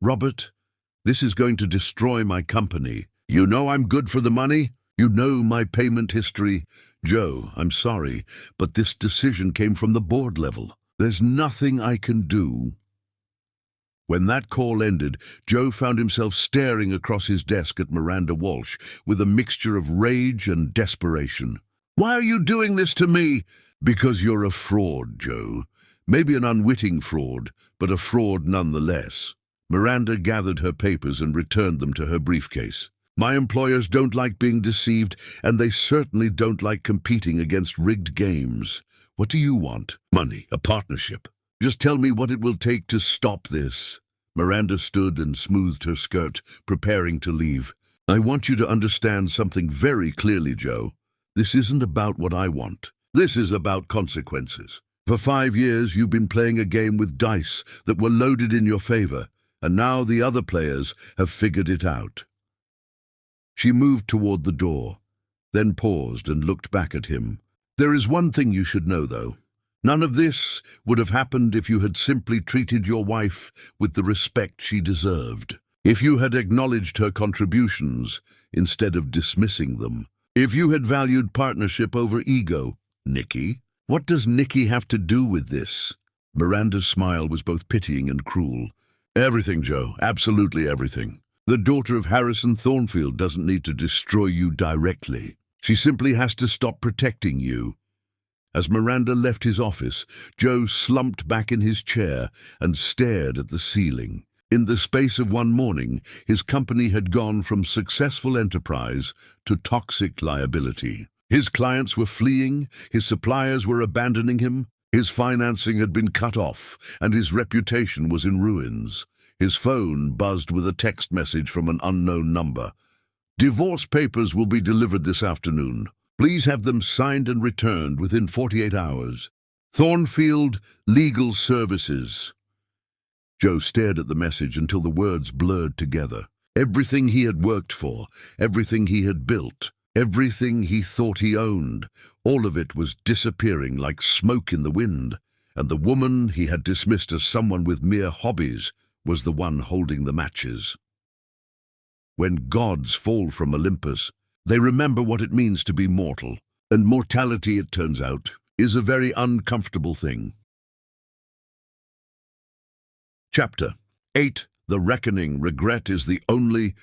"Robert, this is going to destroy my company. You know I'm good for the money. You know my payment history." "Joe, I'm sorry, but this decision came from the board level. There's nothing I can do." When that call ended, Joe found himself staring across his desk at Miranda Walsh with a mixture of rage and desperation. "Why are you doing this to me?" "Because you're a fraud, Joe. Maybe an unwitting fraud, but a fraud nonetheless." Miranda gathered her papers and returned them to her briefcase. "My employers don't like being deceived, and they certainly don't like competing against rigged games. What do you want? Money? A partnership? Just tell me what it will take to stop this." Miranda stood and smoothed her skirt, preparing to leave. "I want you to understand something very clearly, Joe. This isn't about what I want. This is about consequences. For 5 years, you've been playing a game with dice that were loaded in your favor, and now the other players have figured it out." She moved toward the door, then paused and looked back at him. "There is one thing you should know, though. None of this would have happened if you had simply treated your wife with the respect she deserved. If you had acknowledged her contributions instead of dismissing them. If you had valued partnership over ego." "Nikki? What does Nikki have to do with this?" Miranda's smile was both pitying and cruel. "Everything, Joe. Absolutely everything. The daughter of Harrison Thornfield doesn't need to destroy you directly. She simply has to stop protecting you." As Miranda left his office, Joe slumped back in his chair and stared at the ceiling. In the space of one morning, his company had gone from successful enterprise to toxic liability. His clients were fleeing, his suppliers were abandoning him, His financing had been cut off, and his reputation was in ruins. His phone buzzed with a text message from an unknown number. "Divorce papers will be delivered this afternoon. Please have them signed and returned within 48 hours. Thornfield Legal Services." Joe stared at the message until the words blurred together. Everything he had worked for, everything he had built, everything he thought he owned, all of it was disappearing like smoke in the wind, and the woman he had dismissed as someone with mere hobbies was the one holding the matches. When gods fall from Olympus, they remember what it means to be mortal, and mortality, it turns out, is a very uncomfortable thing. Chapter 8. The Reckoning. Regret is the only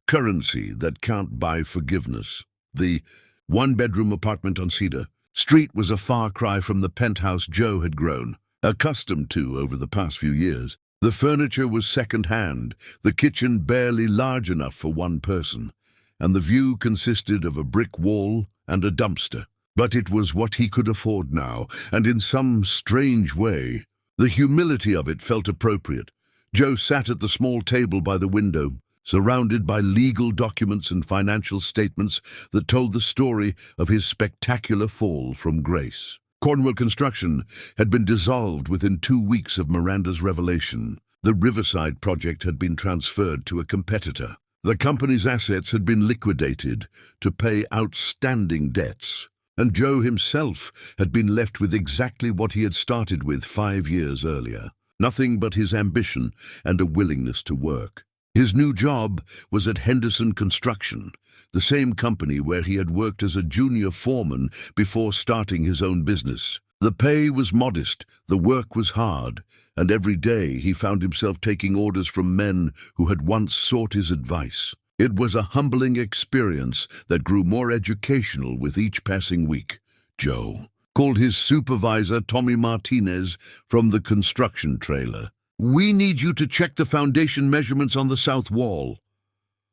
currency that can't buy forgiveness. The one-bedroom apartment on Cedar Street was a far cry from the penthouse Joe had grown accustomed to over the past few years. The furniture was second-hand, the kitchen barely large enough for one person, and the view consisted of a brick wall and a dumpster. But it was what he could afford now, and in some strange way, the humility of it felt appropriate. Joe sat at the small table by the window, surrounded by legal documents and financial statements that told the story of his spectacular fall from grace. Cornwall Construction had been dissolved within 2 weeks of Miranda's revelation. The Riverside project had been transferred to a competitor. The company's assets had been liquidated to pay outstanding debts, and Joe himself had been left with exactly what he had started with 5 years earlier. Nothing but his ambition and a willingness to work. His new job was at Henderson Construction, the same company where he had worked as a junior foreman before starting his own business. The pay was modest, the work was hard, and every day he found himself taking orders from men who had once sought his advice. It was a humbling experience that grew more educational with each passing week. Joe called his supervisor, Tommy Martinez, from the construction trailer. "We need you to check the foundation measurements on the south wall."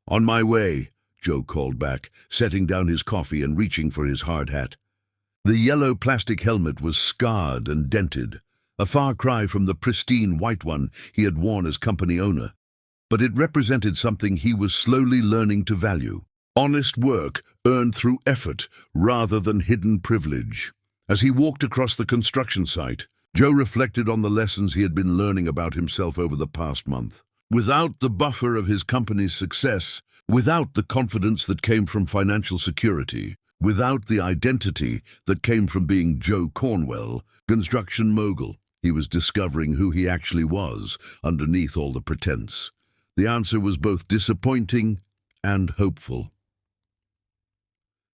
"On my way," Joe called back, setting down his coffee and reaching for his hard hat. The yellow plastic helmet was scarred and dented, a far cry from the pristine white one he had worn as company owner. But it represented something he was slowly learning to value: honest work earned through effort rather than hidden privilege. As he walked across the construction site, Joe reflected on the lessons he had been learning about himself over the past month. Without the buffer of his company's success, without the confidence that came from financial security, without the identity that came from being Joe Cornwell, construction mogul, he was discovering who he actually was underneath all the pretense. The answer was both disappointing and hopeful.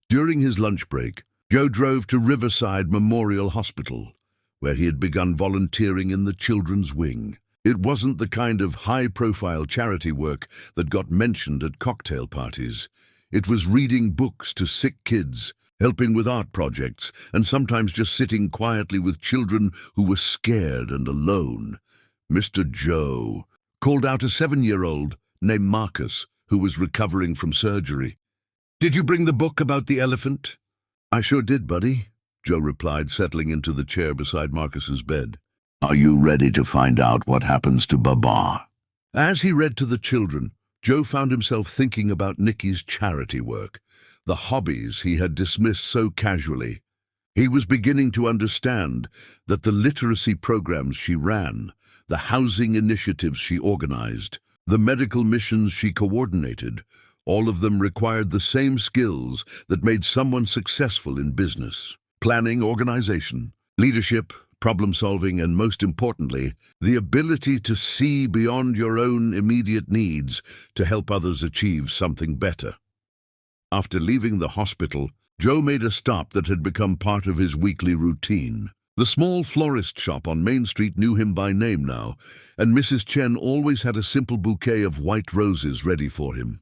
During his lunch break, Joe drove to Riverside Memorial Hospital, where he had begun volunteering in the children's wing. It wasn't the kind of high-profile charity work that got mentioned at cocktail parties. It was reading books to sick kids, helping with art projects, and sometimes just sitting quietly with children who were scared and alone. Mr. Joe called out a 7-year-old named Marcus, who was recovering from surgery. "Did you bring the book about the elephant?" "I sure did, buddy," Joe replied, settling into the chair beside Marcus's bed. "Are you ready to find out what happens to Baba?" As he read to the children, Joe found himself thinking about Nikki's charity work, the hobbies he had dismissed so casually. He was beginning to understand that the literacy programs she ran, the housing initiatives she organized, the medical missions she coordinated, all of them required the same skills that made someone successful in business: planning, organization, leadership, problem-solving, and most importantly, the ability to see beyond your own immediate needs to help others achieve something better. After leaving the hospital, Joe made a stop that had become part of his weekly routine. The small florist shop on Main Street knew him by name now, and Mrs. Chen always had a simple bouquet of white roses ready for him.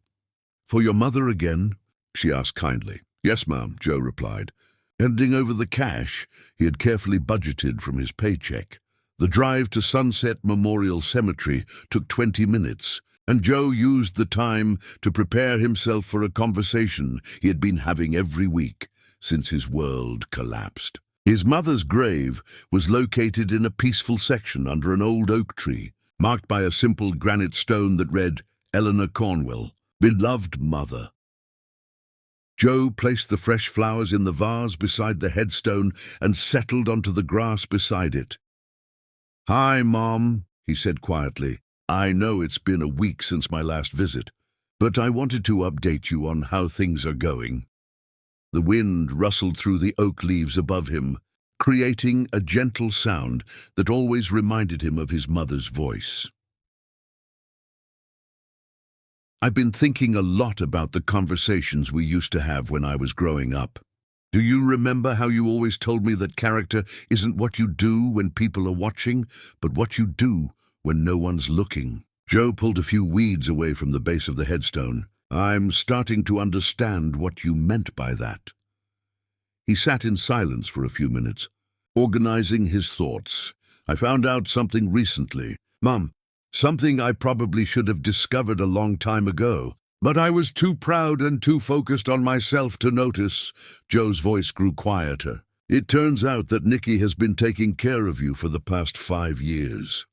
"For your mother again?" she asked kindly. "Yes, ma'am," Joe replied. Handing over the cash he had carefully budgeted from his paycheck. The drive to Sunset Memorial Cemetery took 20 minutes, and Joe used the time to prepare himself for a conversation he had been having every week since his world collapsed. His mother's grave was located in a peaceful section under an old oak tree, marked by a simple granite stone that read, Eleanor Cornwell, beloved mother. Joe placed the fresh flowers in the vase beside the headstone and settled onto the grass beside it. "Hi, Mom," he said quietly. "I know it's been a week since my last visit, but I wanted to update you on how things are going." The wind rustled through the oak leaves above him, creating a gentle sound that always reminded him of his mother's voice. "I've been thinking a lot about the conversations we used to have when I was growing up. Do you remember how you always told me that character isn't what you do when people are watching, but what you do when no one's looking?" Joe pulled a few weeds away from the base of the headstone. "I'm starting to understand what you meant by that." He sat in silence for a few minutes, organizing his thoughts. "I found out something recently, Mom. Something I probably should have discovered a long time ago, but I was too proud and too focused on myself to notice." Joe's voice grew quieter. "It turns out that Nikki has been taking care of you for the past 5 years."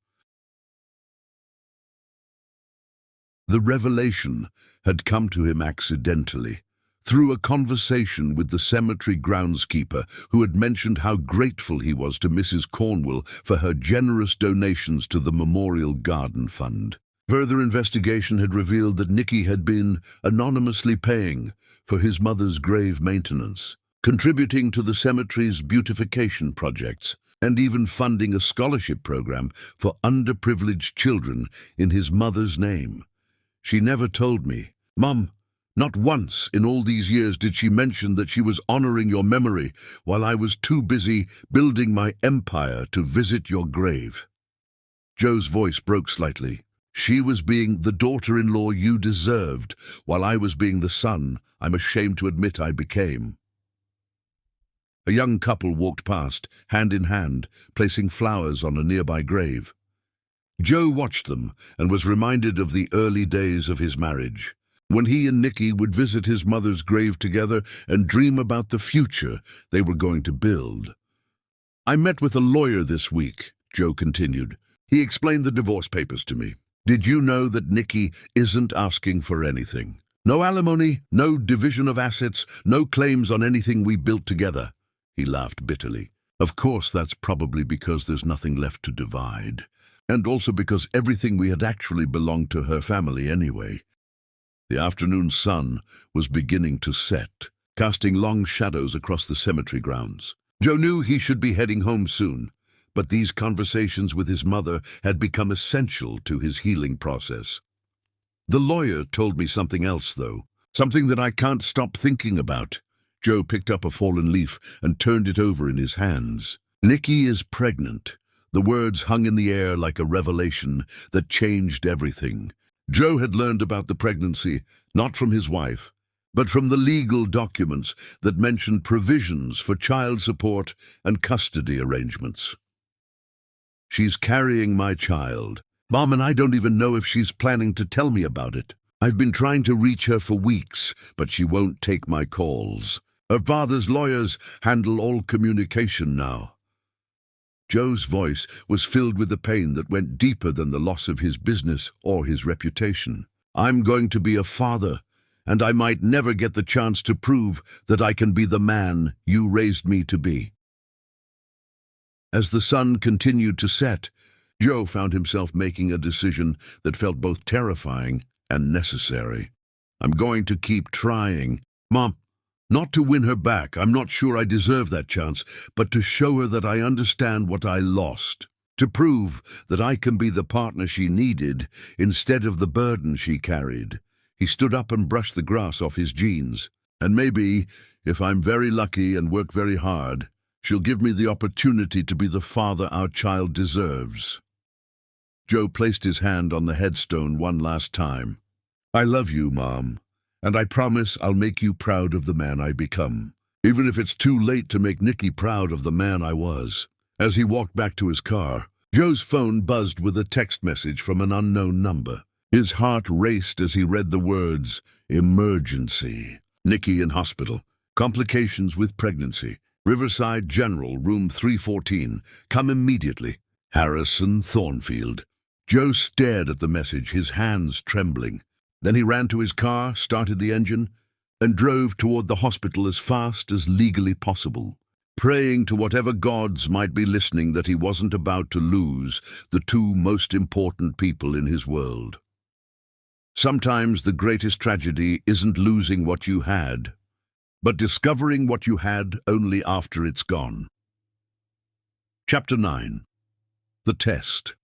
The revelation had come to him accidentally, through a conversation with the cemetery groundskeeper who had mentioned how grateful he was to Mrs. Cornwell for her generous donations to the Memorial Garden Fund. Further investigation had revealed that Nikki had been anonymously paying for his mother's grave maintenance, contributing to the cemetery's beautification projects, and even funding a scholarship program for underprivileged children in his mother's name. She never told me, Mom. Not once in all these years did she mention that she was honoring your memory while I was too busy building my empire to visit your grave." Joe's voice broke slightly. "She was being the daughter-in-law you deserved, while I was being the son I'm ashamed to admit I became." A young couple walked past, hand in hand, placing flowers on a nearby grave. Joe watched them and was reminded of the early days of his marriage, when he and Nikki would visit his mother's grave together and dream about the future they were going to build. "I met with a lawyer this week," Joe continued. "He explained the divorce papers to me. Did you know that Nikki isn't asking for anything? No alimony, no division of assets, no claims on anything we built together." He laughed bitterly. "Of course, that's probably because there's nothing left to divide, and also because everything we had actually belonged to her family anyway." The afternoon sun was beginning to set, casting long shadows across the cemetery grounds. Joe knew he should be heading home soon, but these conversations with his mother had become essential to his healing process. "The lawyer told me something else, though, something that I can't stop thinking about." Joe picked up a fallen leaf and turned it over in his hands. "Nikki is pregnant." The words hung in the air like a revelation that changed everything. Joe had learned about the pregnancy, not from his wife, but from the legal documents that mentioned provisions for child support and custody arrangements. "She's carrying my child. Mom, and I don't even know if she's planning to tell me about it. I've been trying to reach her for weeks, but she won't take my calls. Her father's lawyers handle all communication now." Joe's voice was filled with a pain that went deeper than the loss of his business or his reputation. "I'm going to be a father, and I might never get the chance to prove that I can be the man you raised me to be." As the sun continued to set, Joe found himself making a decision that felt both terrifying and necessary. "I'm going to keep trying, Mom. Not to win her back, I'm not sure I deserve that chance, but to show her that I understand what I lost. To prove that I can be the partner she needed instead of the burden she carried." He stood up and brushed the grass off his jeans. "And maybe, if I'm very lucky and work very hard, she'll give me the opportunity to be the father our child deserves." Joe placed his hand on the headstone one last time. "I love you, Mom. And I promise I'll make you proud of the man I become, even if it's too late to make Nikki proud of the man I was." As he walked back to his car, Joe's phone buzzed with a text message from an unknown number. His heart raced as he read the words, "Emergency. Nikki in hospital. Complications with pregnancy. Riverside General, room 314. Come immediately. Harrison Thornfield. Joe stared at the message, his hands trembling. Then he ran to his car, started the engine, and drove toward the hospital as fast as legally possible, praying to whatever gods might be listening that he wasn't about to lose the two most important people in his world. Sometimes the greatest tragedy isn't losing what you had, but discovering what you had only after it's gone. Chapter 9. The Test.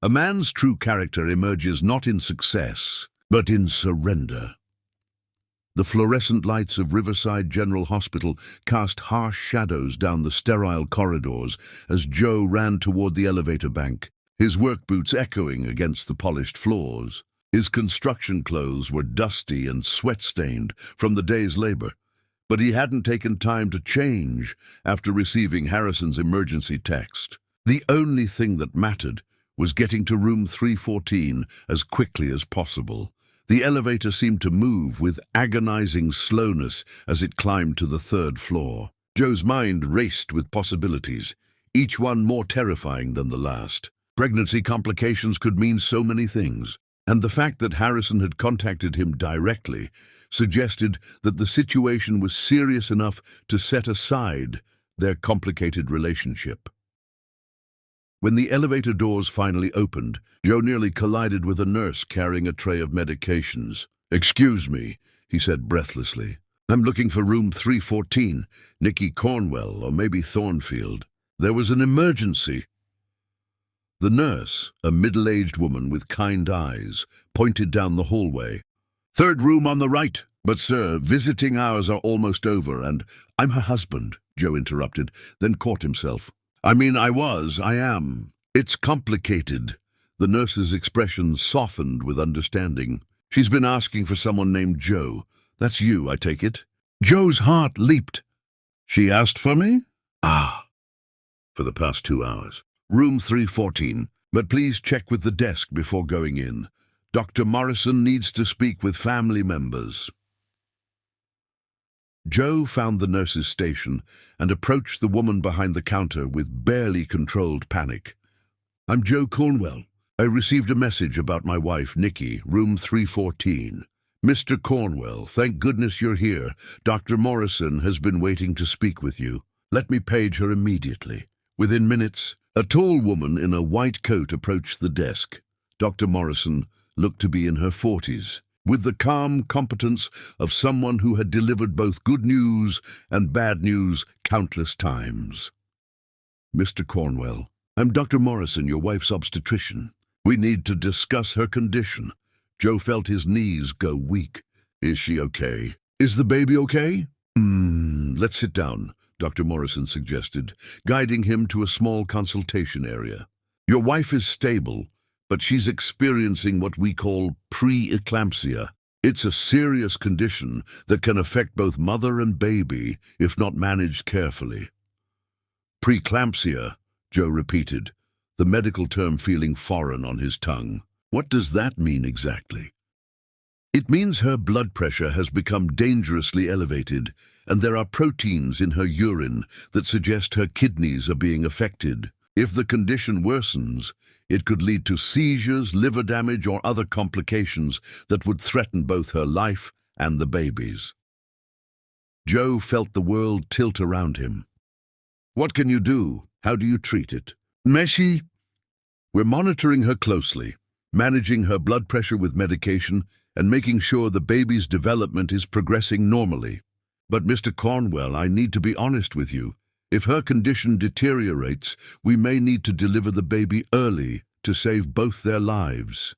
A man's true character emerges not in success, but in surrender. The fluorescent lights of Riverside General Hospital cast harsh shadows down the sterile corridors as Joe ran toward the elevator bank, his work boots echoing against the polished floors. His construction clothes were dusty and sweat-stained from the day's labor, but he hadn't taken time to change after receiving Harrison's emergency text. The only thing that mattered was getting to room 314 as quickly as possible. The elevator seemed to move with agonizing slowness as it climbed to the third floor. Joe's mind raced with possibilities, each one more terrifying than the last. Pregnancy complications could mean so many things, and the fact that Harrison had contacted him directly suggested that the situation was serious enough to set aside their complicated relationship. When the elevator doors finally opened, Joe nearly collided with a nurse carrying a tray of medications. "Excuse me," he said breathlessly. "I'm looking for room 314, Nikki Cornwell, or maybe Thornfield. There was an emergency." The nurse, a middle-aged woman with kind eyes, pointed down the hallway. "Third room on the right. But, sir, visiting hours are almost over, and—" "I'm her husband," Joe interrupted, then caught himself. I am. It's complicated." The nurse's expression softened with understanding. "She's been asking for someone named Joe. That's you, I take it?" Joe's heart leaped. "She asked for me?" "Ah." "For the past 2 hours. Room 314. But please check with the desk before going in. Dr. Morrison needs to speak with family members." Joe found the nurse's station and approached the woman behind the counter with barely controlled panic. "I'm Joe Cornwell. I received a message about my wife, Nikki, room 314. Mr. Cornwell, thank goodness you're here. Dr. Morrison has been waiting to speak with you. Let me page her immediately." Within minutes, a tall woman in a white coat approached the desk. Dr. Morrison looked to be in her 40s. With the calm competence of someone who had delivered both good news and bad news countless times. "Mr. Cornwell, I'm Dr. Morrison, your wife's obstetrician. We need to discuss her condition." Joe felt his knees go weak. "Is she okay? Is the baby okay?" Let's sit down," Dr. Morrison suggested, guiding him to a small consultation area. "Your wife is stable, but she's experiencing what we call pre-eclampsia. It's a serious condition that can affect both mother and baby if not managed carefully." "Preeclampsia," Joe repeated, the medical term feeling foreign on his tongue. "What does that mean exactly?" "It means her blood pressure has become dangerously elevated, and there are proteins in her urine that suggest her kidneys are being affected. If the condition worsens, it could lead to seizures, liver damage, or other complications that would threaten both her life and the baby's." Joe felt the world tilt around him. "What can you do? How do you treat it?" "Meshi, we're monitoring her closely, managing her blood pressure with medication and making sure the baby's development is progressing normally. But Mr. Cornwell, I need to be honest with you. If her condition deteriorates, we may need to deliver the baby early to save both their lives."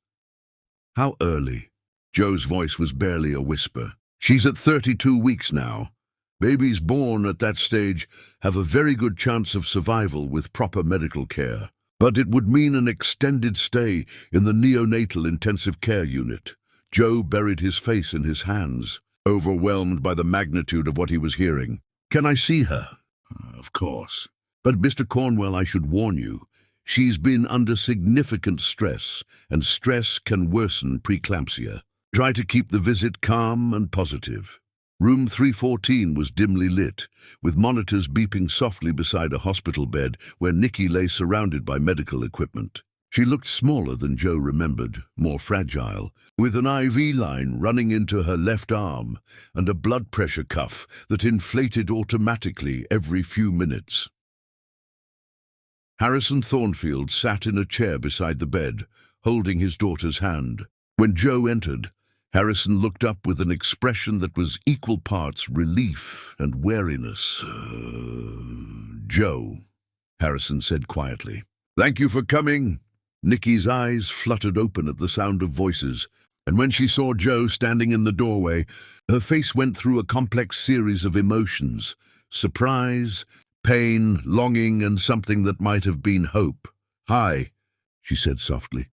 "How early?" Joe's voice was barely a whisper. "She's at 32 weeks now. Babies born at that stage have a very good chance of survival with proper medical care. But it would mean an extended stay in the neonatal intensive care unit." Joe buried his face in his hands, overwhelmed by the magnitude of what he was hearing. "Can I see her?" "Of course. But Mr. Cornwell, I should warn you, she's been under significant stress, and stress can worsen preeclampsia. Try to keep the visit calm and positive." Room 314 was dimly lit, with monitors beeping softly beside a hospital bed where Nikki lay surrounded by medical equipment. She looked smaller than Joe remembered, more fragile, with an IV line running into her left arm and a blood pressure cuff that inflated automatically every few minutes. Harrison Thornfield sat in a chair beside the bed, holding his daughter's hand. When Joe entered, Harrison looked up with an expression that was equal parts relief and wariness. Joe, Harrison said quietly. "Thank you for coming." Nikki's eyes fluttered open at the sound of voices, and when she saw Joe standing in the doorway, her face went through a complex series of emotions: surprise, pain, longing, and something that might have been hope. "Hi," she said softly,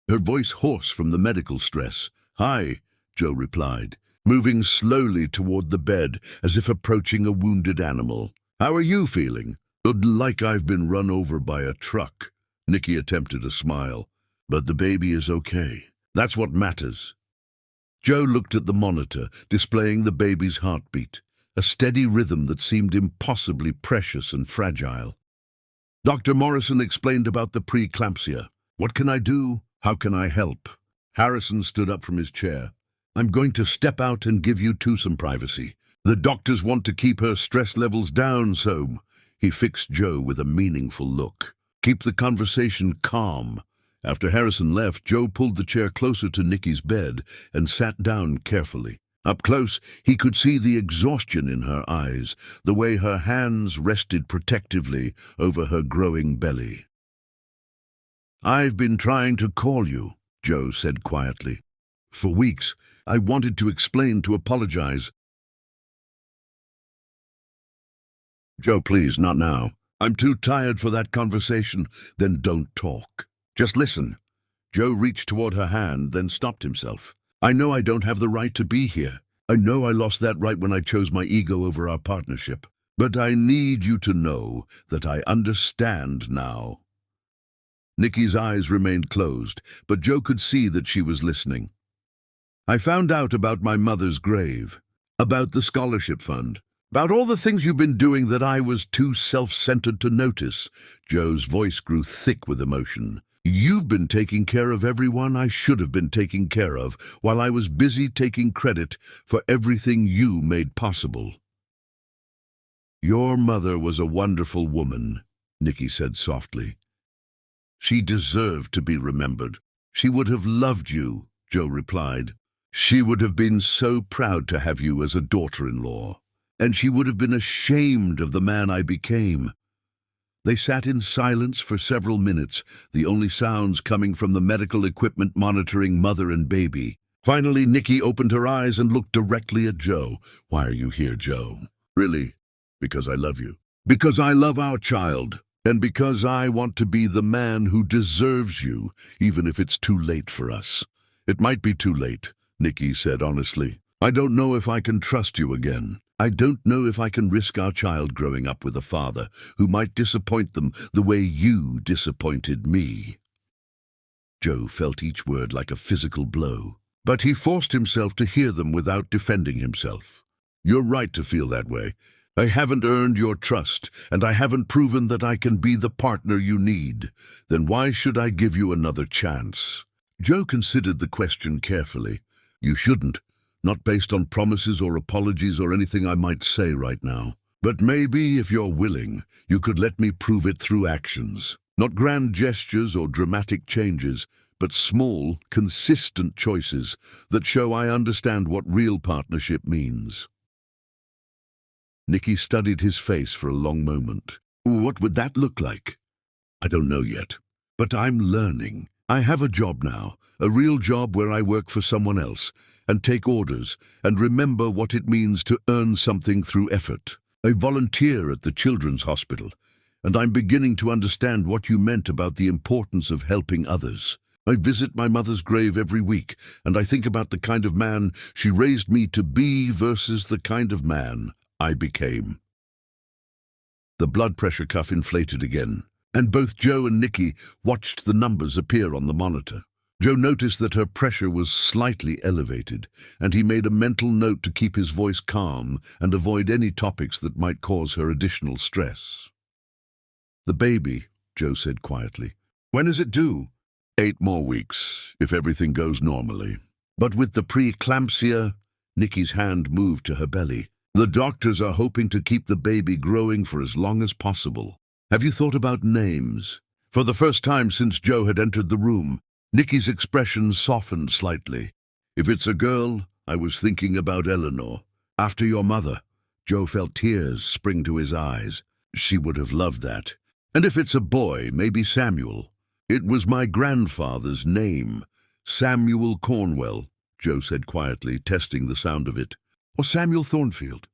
her voice hoarse from the medical stress. "Hi," Joe replied, moving slowly toward the bed as if approaching a wounded animal. "How are you feeling?" "Like I've been run over by a truck." Nikki attempted a smile. "But the baby is okay. That's what matters." Joe looked at the monitor, displaying the baby's heartbeat, a steady rhythm that seemed impossibly precious and fragile. Dr. Morrison explained about the preeclampsia. "What can I do? How can I help?" Harrison stood up from his chair. "I'm going to step out and give you two some privacy. The doctors want to keep her stress levels down, so—" He fixed Joe with a meaningful look. "Keep the conversation calm." After Harrison left, Joe pulled the chair closer to Nikki's bed and sat down carefully. Up close, he could see the exhaustion in her eyes, the way her hands rested protectively over her growing belly. "I've been trying to call you," Joe said quietly. "For weeks. I wanted to explain, to apologize." "Joe, please, not now. I'm too tired for that conversation." "Then don't talk. Just listen." Joe reached toward her hand, then stopped himself. "I know I don't have the right to be here. I know I lost that right when I chose my ego over our partnership. But I need you to know that I understand now." Nikki's eyes remained closed, but Joe could see that she was listening. "I found out about my mother's grave, about the scholarship fund, about all the things you've been doing that I was too self-centered to notice." Joe's voice grew thick with emotion. "You've been taking care of everyone I should have been taking care of, while I was busy taking credit for everything you made possible." "Your mother was a wonderful woman," Nikki said softly. "She deserved to be remembered." "She would have loved you," Joe replied. "She would have been so proud to have you as a daughter-in-law. And she would have been ashamed of the man I became." They sat in silence for several minutes, the only sounds coming from the medical equipment monitoring mother and baby. Finally, Nikki opened her eyes and looked directly at Joe. "Why are you here, Joe?" "Really, because I love you. Because I love our child. And because I want to be the man who deserves you, even if it's too late for us." "It might be too late," Nikki said honestly. "I don't know if I can trust you again. I don't know if I can risk our child growing up with a father who might disappoint them the way you disappointed me." Joe felt each word like a physical blow, but he forced himself to hear them without defending himself. "You're right to feel that way. I haven't earned your trust, and I haven't proven that I can be the partner you need. Then why should I give you another chance?" Joe considered the question carefully. "You shouldn't. Not based on promises or apologies or anything I might say right now. But maybe, if you're willing, you could let me prove it through actions. Not grand gestures or dramatic changes, but small, consistent choices that show I understand what real partnership means." Nikki studied his face for a long moment. "What would that look like?" "I don't know yet, but I'm learning. I have a job now, a real job where I work for someone else, and take orders, and remember what it means to earn something through effort. I volunteer at the Children's Hospital, and I'm beginning to understand what you meant about the importance of helping others. I visit my mother's grave every week, and I think about the kind of man she raised me to be versus the kind of man I became." The blood pressure cuff inflated again, and both Joe and Nikki watched the numbers appear on the monitor. Joe noticed that her pressure was slightly elevated, and he made a mental note to keep his voice calm and avoid any topics that might cause her additional stress. "The baby," Joe said quietly. "When is it due?" 8 more weeks, if everything goes normally. But with the preeclampsia, Nikki's hand moved to her belly. "The doctors are hoping to keep the baby growing for as long as possible. Have you thought about names?" For the first time since Joe had entered the room, Nikki's expression softened slightly. "If it's a girl, I was thinking about Eleanor. After your mother." Joe felt tears spring to his eyes. She would have loved that. "And if it's a boy, maybe Samuel. It was my grandfather's name. Samuel Cornwell," Joe said quietly, testing the sound of it. "Or Samuel Thornfield."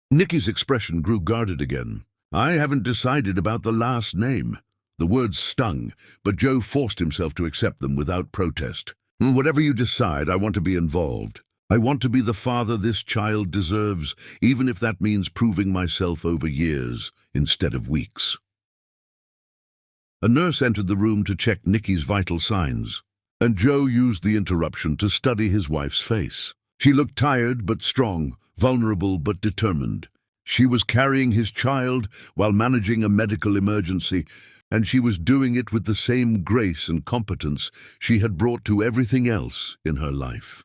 Nikki's expression grew guarded again. "I haven't decided about the last name." The words stung, but Joe forced himself to accept them without protest. "Whatever you decide, I want to be involved. I want to be the father this child deserves, even if that means proving myself over years instead of weeks." A nurse entered the room to check Nikki's vital signs, and Joe used the interruption to study his wife's face. She looked tired but strong, vulnerable but determined. She was carrying his child while managing a medical emergency, and she was doing it with the same grace and competence she had brought to everything else in her life.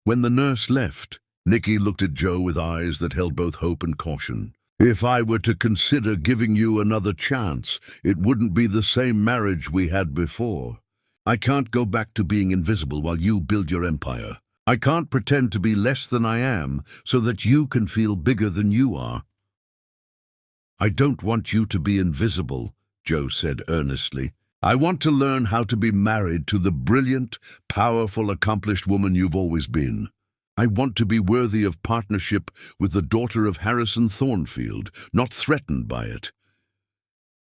When the nurse left, Nikki looked at Joe with eyes that held both hope and caution. "If I were to consider giving you another chance, it wouldn't be the same marriage we had before. I can't go back to being invisible while you build your empire. I can't pretend to be less than I am so that you can feel bigger than you are." "I don't want you to be invisible," Joe said earnestly. "I want to learn how to be married to the brilliant, powerful, accomplished woman you've always been. I want to be worthy of partnership with the daughter of Harrison Thornfield, not threatened by it."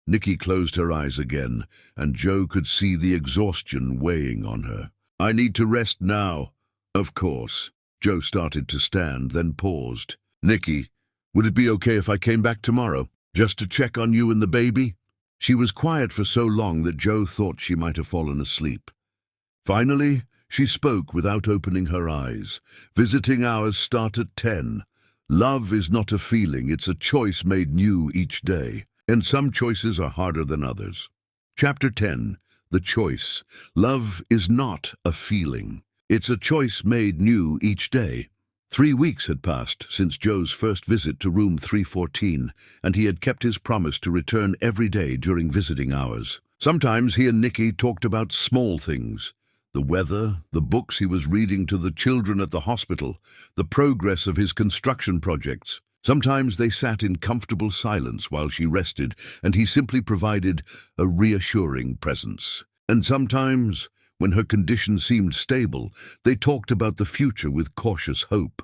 Nikki closed her eyes again, and Joe could see the exhaustion weighing on her. "I need to rest now." "Of course." Joe started to stand, then paused. "Nikki, would it be okay if I came back tomorrow, just to check on you and the baby?" She was quiet for so long that Joe thought she might have fallen asleep. Finally, she spoke without opening her eyes. "Visiting hours start at 10. Love is not a feeling, it's a choice made new each day. And some choices are harder than others." Chapter 10. The Choice. Love is not a feeling. It's a choice made new each day. 3 weeks had passed since Joe's first visit to room 314, and he had kept his promise to return every day during visiting hours. Sometimes he and Nikki talked about small things: the weather, the books he was reading to the children at the hospital, the progress of his construction projects. Sometimes they sat in comfortable silence while she rested, and he simply provided a reassuring presence. And sometimes, when her condition seemed stable, they talked about the future with cautious hope.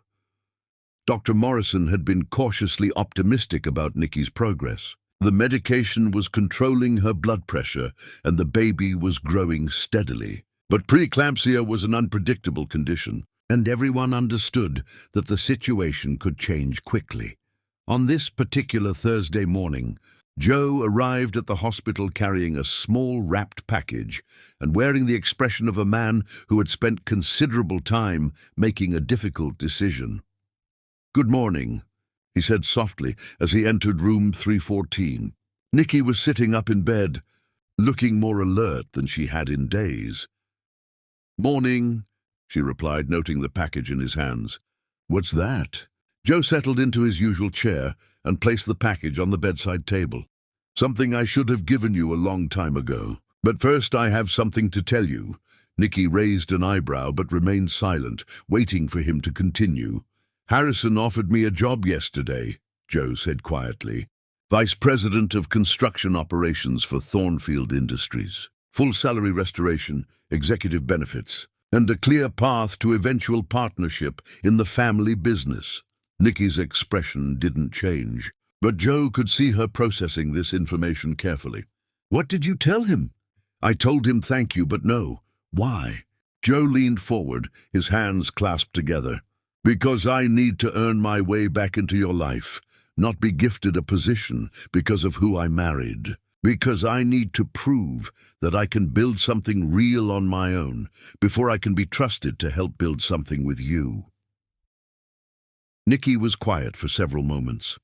Dr. Morrison had been cautiously optimistic about Nikki's progress. The medication was controlling her blood pressure, and the baby was growing steadily. But preeclampsia was an unpredictable condition, and everyone understood that the situation could change quickly. On this particular Thursday morning, Joe arrived at the hospital carrying a small wrapped package and wearing the expression of a man who had spent considerable time making a difficult decision. "Good morning," he said softly as he entered room 314. Nikki was sitting up in bed, looking more alert than she had in days. "Morning," she replied, noting the package in his hands. "What's that?" Joe settled into his usual chair and placed the package on the bedside table. "Something I should have given you a long time ago. But first I have something to tell you." Nikki raised an eyebrow but remained silent, waiting for him to continue. "Harrison offered me a job yesterday," Joe said quietly. "Vice President of Construction Operations for Thornfield Industries. Full salary restoration, executive benefits, and a clear path to eventual partnership in the family business." Nikki's expression didn't change, but Joe could see her processing this information carefully. "What did you tell him?" "I told him thank you, but no. Why?" Joe leaned forward, his hands clasped together. "Because I need to earn my way back into your life, not be gifted a position because of who I married. Because I need to prove that I can build something real on my own before I can be trusted to help build something with you." Nikki was quiet for several moments.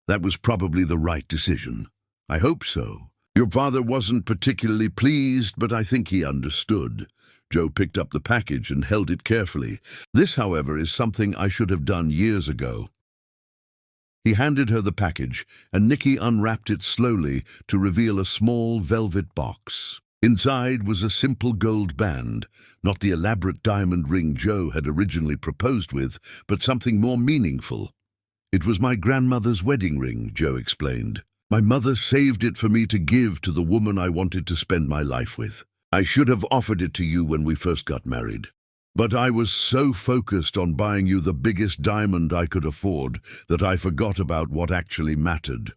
"That was probably the right decision. I hope so. Your father wasn't particularly pleased, but I think he understood." Joe picked up the package and held it carefully. "This, however, is something I should have done years ago." He handed her the package, and Nikki unwrapped it slowly to reveal a small velvet box. Inside was a simple gold band, not the elaborate diamond ring Joe had originally proposed with, but something more meaningful. "It was my grandmother's wedding ring," Joe explained. "My mother saved it for me to give to the woman I wanted to spend my life with. I should have offered it to you when we first got married. But I was so focused on buying you the biggest diamond I could afford that I forgot about what actually mattered."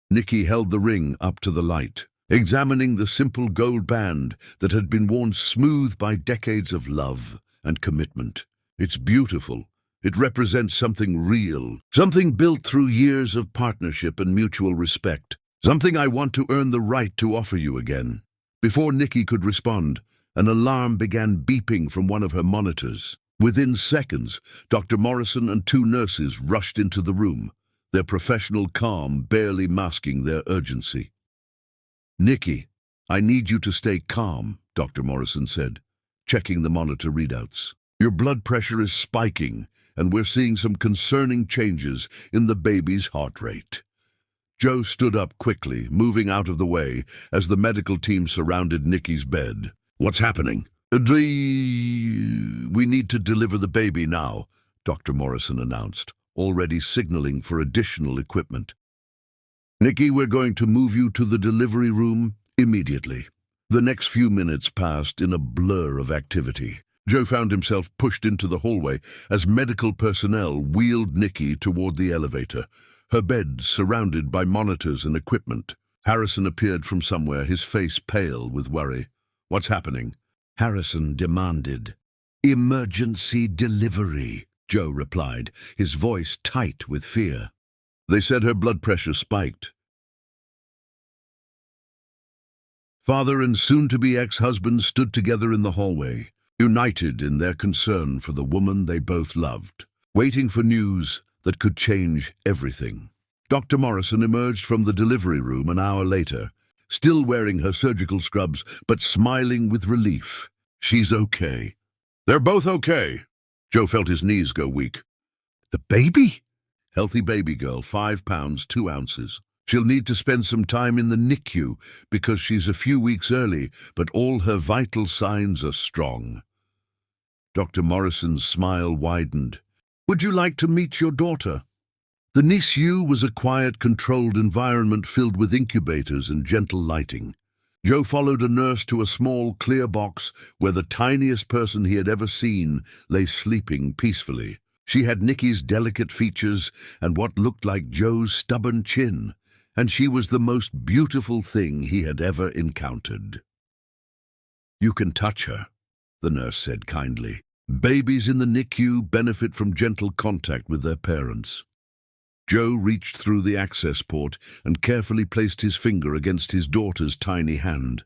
Nikki held the ring up to the light, examining the simple gold band that had been worn smooth by decades of love and commitment. "It's beautiful. It represents something real, something built through years of partnership and mutual respect, something I want to earn the right to offer you again." Before Nikki could respond, an alarm began beeping from one of her monitors. Within seconds, Dr. Morrison and two nurses rushed into the room, their professional calm barely masking their urgency. "Nikki, I need you to stay calm," Dr. Morrison said, checking the monitor readouts. "Your blood pressure is spiking, and we're seeing some concerning changes in the baby's heart rate." Joe stood up quickly, moving out of the way as the medical team surrounded Nikki's bed. "What's happening?" "We need to deliver the baby now," Dr. Morrison announced, already signaling for additional equipment. "Nikki, we're going to move you to the delivery room immediately." The next few minutes passed in a blur of activity. Joe found himself pushed into the hallway as medical personnel wheeled Nikki toward the elevator, her bed surrounded by monitors and equipment. Harrison appeared from somewhere, his face pale with worry. "What's happening?" Harrison demanded. "Emergency delivery," Joe replied, his voice tight with fear. "They said her blood pressure spiked." Father and soon-to-be ex-husband stood together in the hallway, united in their concern for the woman they both loved, waiting for news that could change everything. Dr. Morrison emerged from the delivery room an hour later, still wearing her surgical scrubs, but smiling with relief. "She's okay." "They're both okay." Joe felt his knees go weak. "The baby?" "Healthy baby girl, 5 pounds, 2 ounces. She'll need to spend some time in the NICU because she's a few weeks early, but all her vital signs are strong." Dr. Morrison's smile widened. "Would you like to meet your daughter?" The NICU was a quiet, controlled environment filled with incubators and gentle lighting. Joe followed a nurse to a small, clear box where the tiniest person he had ever seen lay sleeping peacefully. She had Nikki's delicate features and what looked like Joe's stubborn chin, and she was the most beautiful thing he had ever encountered. "You can touch her," the nurse said kindly. "Babies in the NICU benefit from gentle contact with their parents." Joe reached through the access port and carefully placed his finger against his daughter's tiny hand.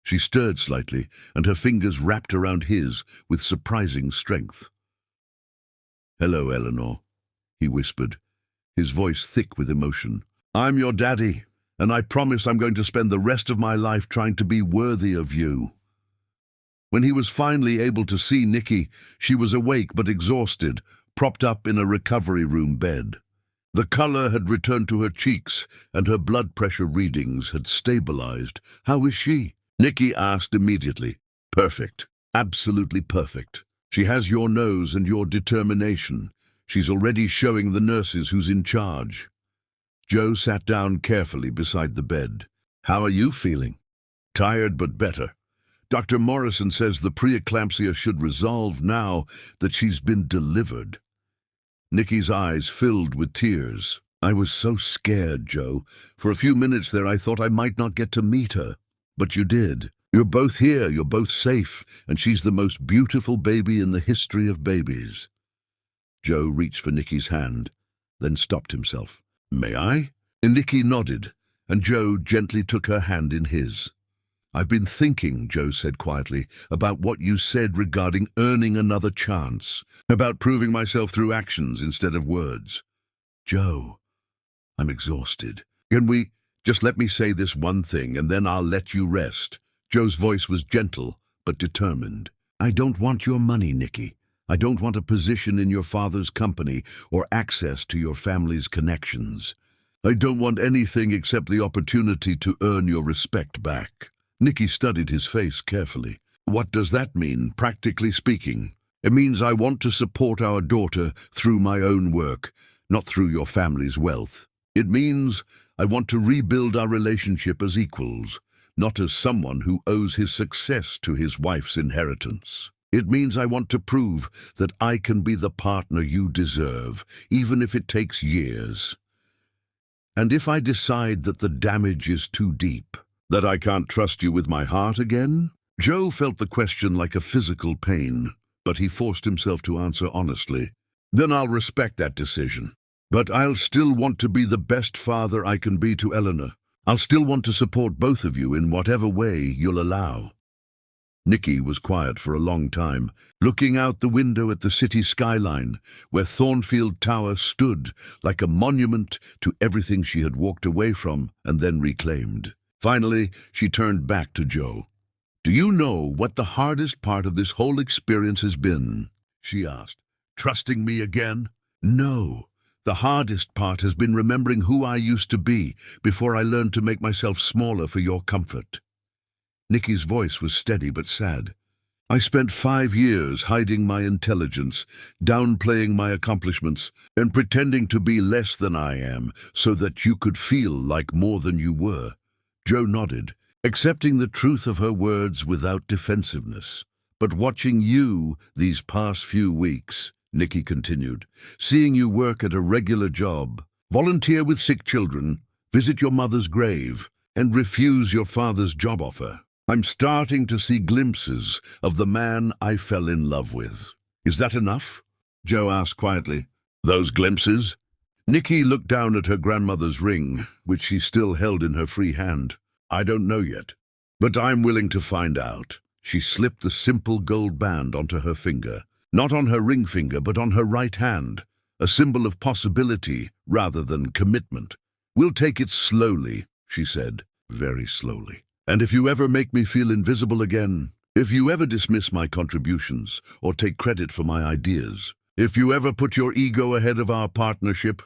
She stirred slightly, and her fingers wrapped around his with surprising strength. "Hello, Eleanor," he whispered, his voice thick with emotion. "I'm your daddy, and I promise I'm going to spend the rest of my life trying to be worthy of you." When he was finally able to see Nikki, she was awake but exhausted, propped up in a recovery room bed. The color had returned to her cheeks, and her blood pressure readings had stabilized. "How is she?" Nikki asked immediately. "Perfect. Absolutely perfect. She has your nose and your determination. She's already showing the nurses who's in charge." Joe sat down carefully beside the bed. "How are you feeling?" "Tired but better. Dr. Morrison says the preeclampsia should resolve now that she's been delivered." Nikki's eyes filled with tears. "I was so scared, Joe. For a few minutes there I thought I might not get to meet her. But you did. You're both here, you're both safe, and she's the most beautiful baby in the history of babies." Joe reached for Nikki's hand, then stopped himself. May I? And Nikki nodded, and Joe gently took her hand in his. I've been thinking, Joe said quietly, about what you said regarding earning another chance, about proving myself through actions instead of words. Joe, I'm exhausted. Can we just let me say this one thing and then I'll let you rest? Joe's voice was gentle but determined. I don't want your money, Nikki. I don't want a position in your father's company or access to your family's connections. I don't want anything except the opportunity to earn your respect back. Nikki studied his face carefully. What does that mean, practically speaking? It means I want to support our daughter through my own work, not through your family's wealth. It means I want to rebuild our relationship as equals, not as someone who owes his success to his wife's inheritance. It means I want to prove that I can be the partner you deserve, even if it takes years. And if I decide that the damage is too deep, that I can't trust you with my heart again? Joe felt the question like a physical pain, but he forced himself to answer honestly. Then I'll respect that decision. But I'll still want to be the best father I can be to Eleanor. I'll still want to support both of you in whatever way you'll allow. Nikki was quiet for a long time, looking out the window at the city skyline, where Thornfield Tower stood like a monument to everything she had walked away from and then reclaimed. Finally, she turned back to Joe. Do you know what the hardest part of this whole experience has been? She asked. Trusting me again? No. The hardest part has been remembering who I used to be before I learned to make myself smaller for your comfort. Nikki's voice was steady but sad. I spent 5 years hiding my intelligence, downplaying my accomplishments, and pretending to be less than I am so that you could feel like more than you were. Joe nodded, accepting the truth of her words without defensiveness. But watching you these past few weeks, Nikki continued, seeing you work at a regular job, volunteer with sick children, visit your mother's grave, and refuse your father's job offer, I'm starting to see glimpses of the man I fell in love with. Is that enough? Joe asked quietly. Those glimpses? Nikki looked down at her grandmother's ring, which she still held in her free hand. I don't know yet, but I'm willing to find out. She slipped the simple gold band onto her finger, not on her ring finger, but on her right hand, a symbol of possibility rather than commitment. We'll take it slowly, she said, very slowly. And if you ever make me feel invisible again, if you ever dismiss my contributions or take credit for my ideas, if you ever put your ego ahead of our partnership,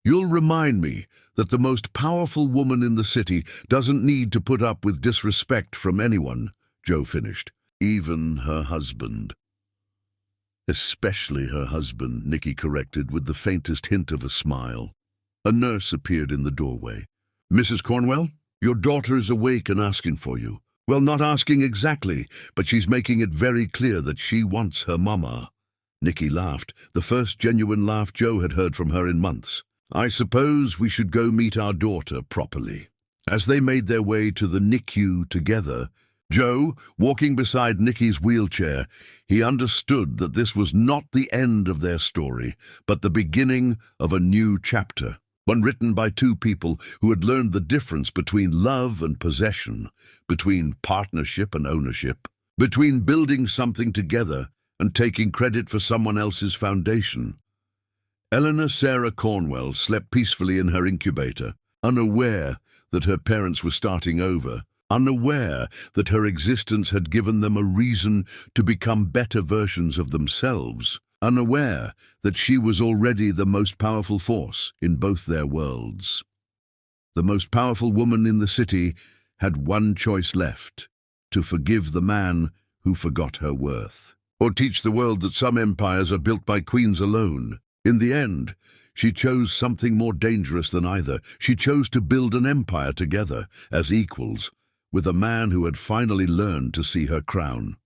you'll remind me that the most powerful woman in the city doesn't need to put up with disrespect from anyone, Joe finished, even her husband. Especially her husband, Nikki corrected with the faintest hint of a smile. A nurse appeared in the doorway. Mrs. Cornwell, your daughter is awake and asking for you. Well, not asking exactly, but she's making it very clear that she wants her mama. Nikki laughed, the first genuine laugh Joe had heard from her in months. I suppose we should go meet our daughter properly. As they made their way to the NICU together, Joe, walking beside Nikki's wheelchair, he understood that this was not the end of their story, but the beginning of a new chapter, one written by two people who had learned the difference between love and possession, between partnership and ownership, between building something together and taking credit for someone else's foundation. Eleanor Sarah Cornwell slept peacefully in her incubator, unaware that her parents were starting over, unaware that her existence had given them a reason to become better versions of themselves, unaware that she was already the most powerful force in both their worlds. The most powerful woman in the city had one choice left: to forgive the man who forgot her worth, or teach the world that some empires are built by queens alone. In the end, she chose something more dangerous than either. She chose to build an empire together, as equals, with a man who had finally learned to see her crown.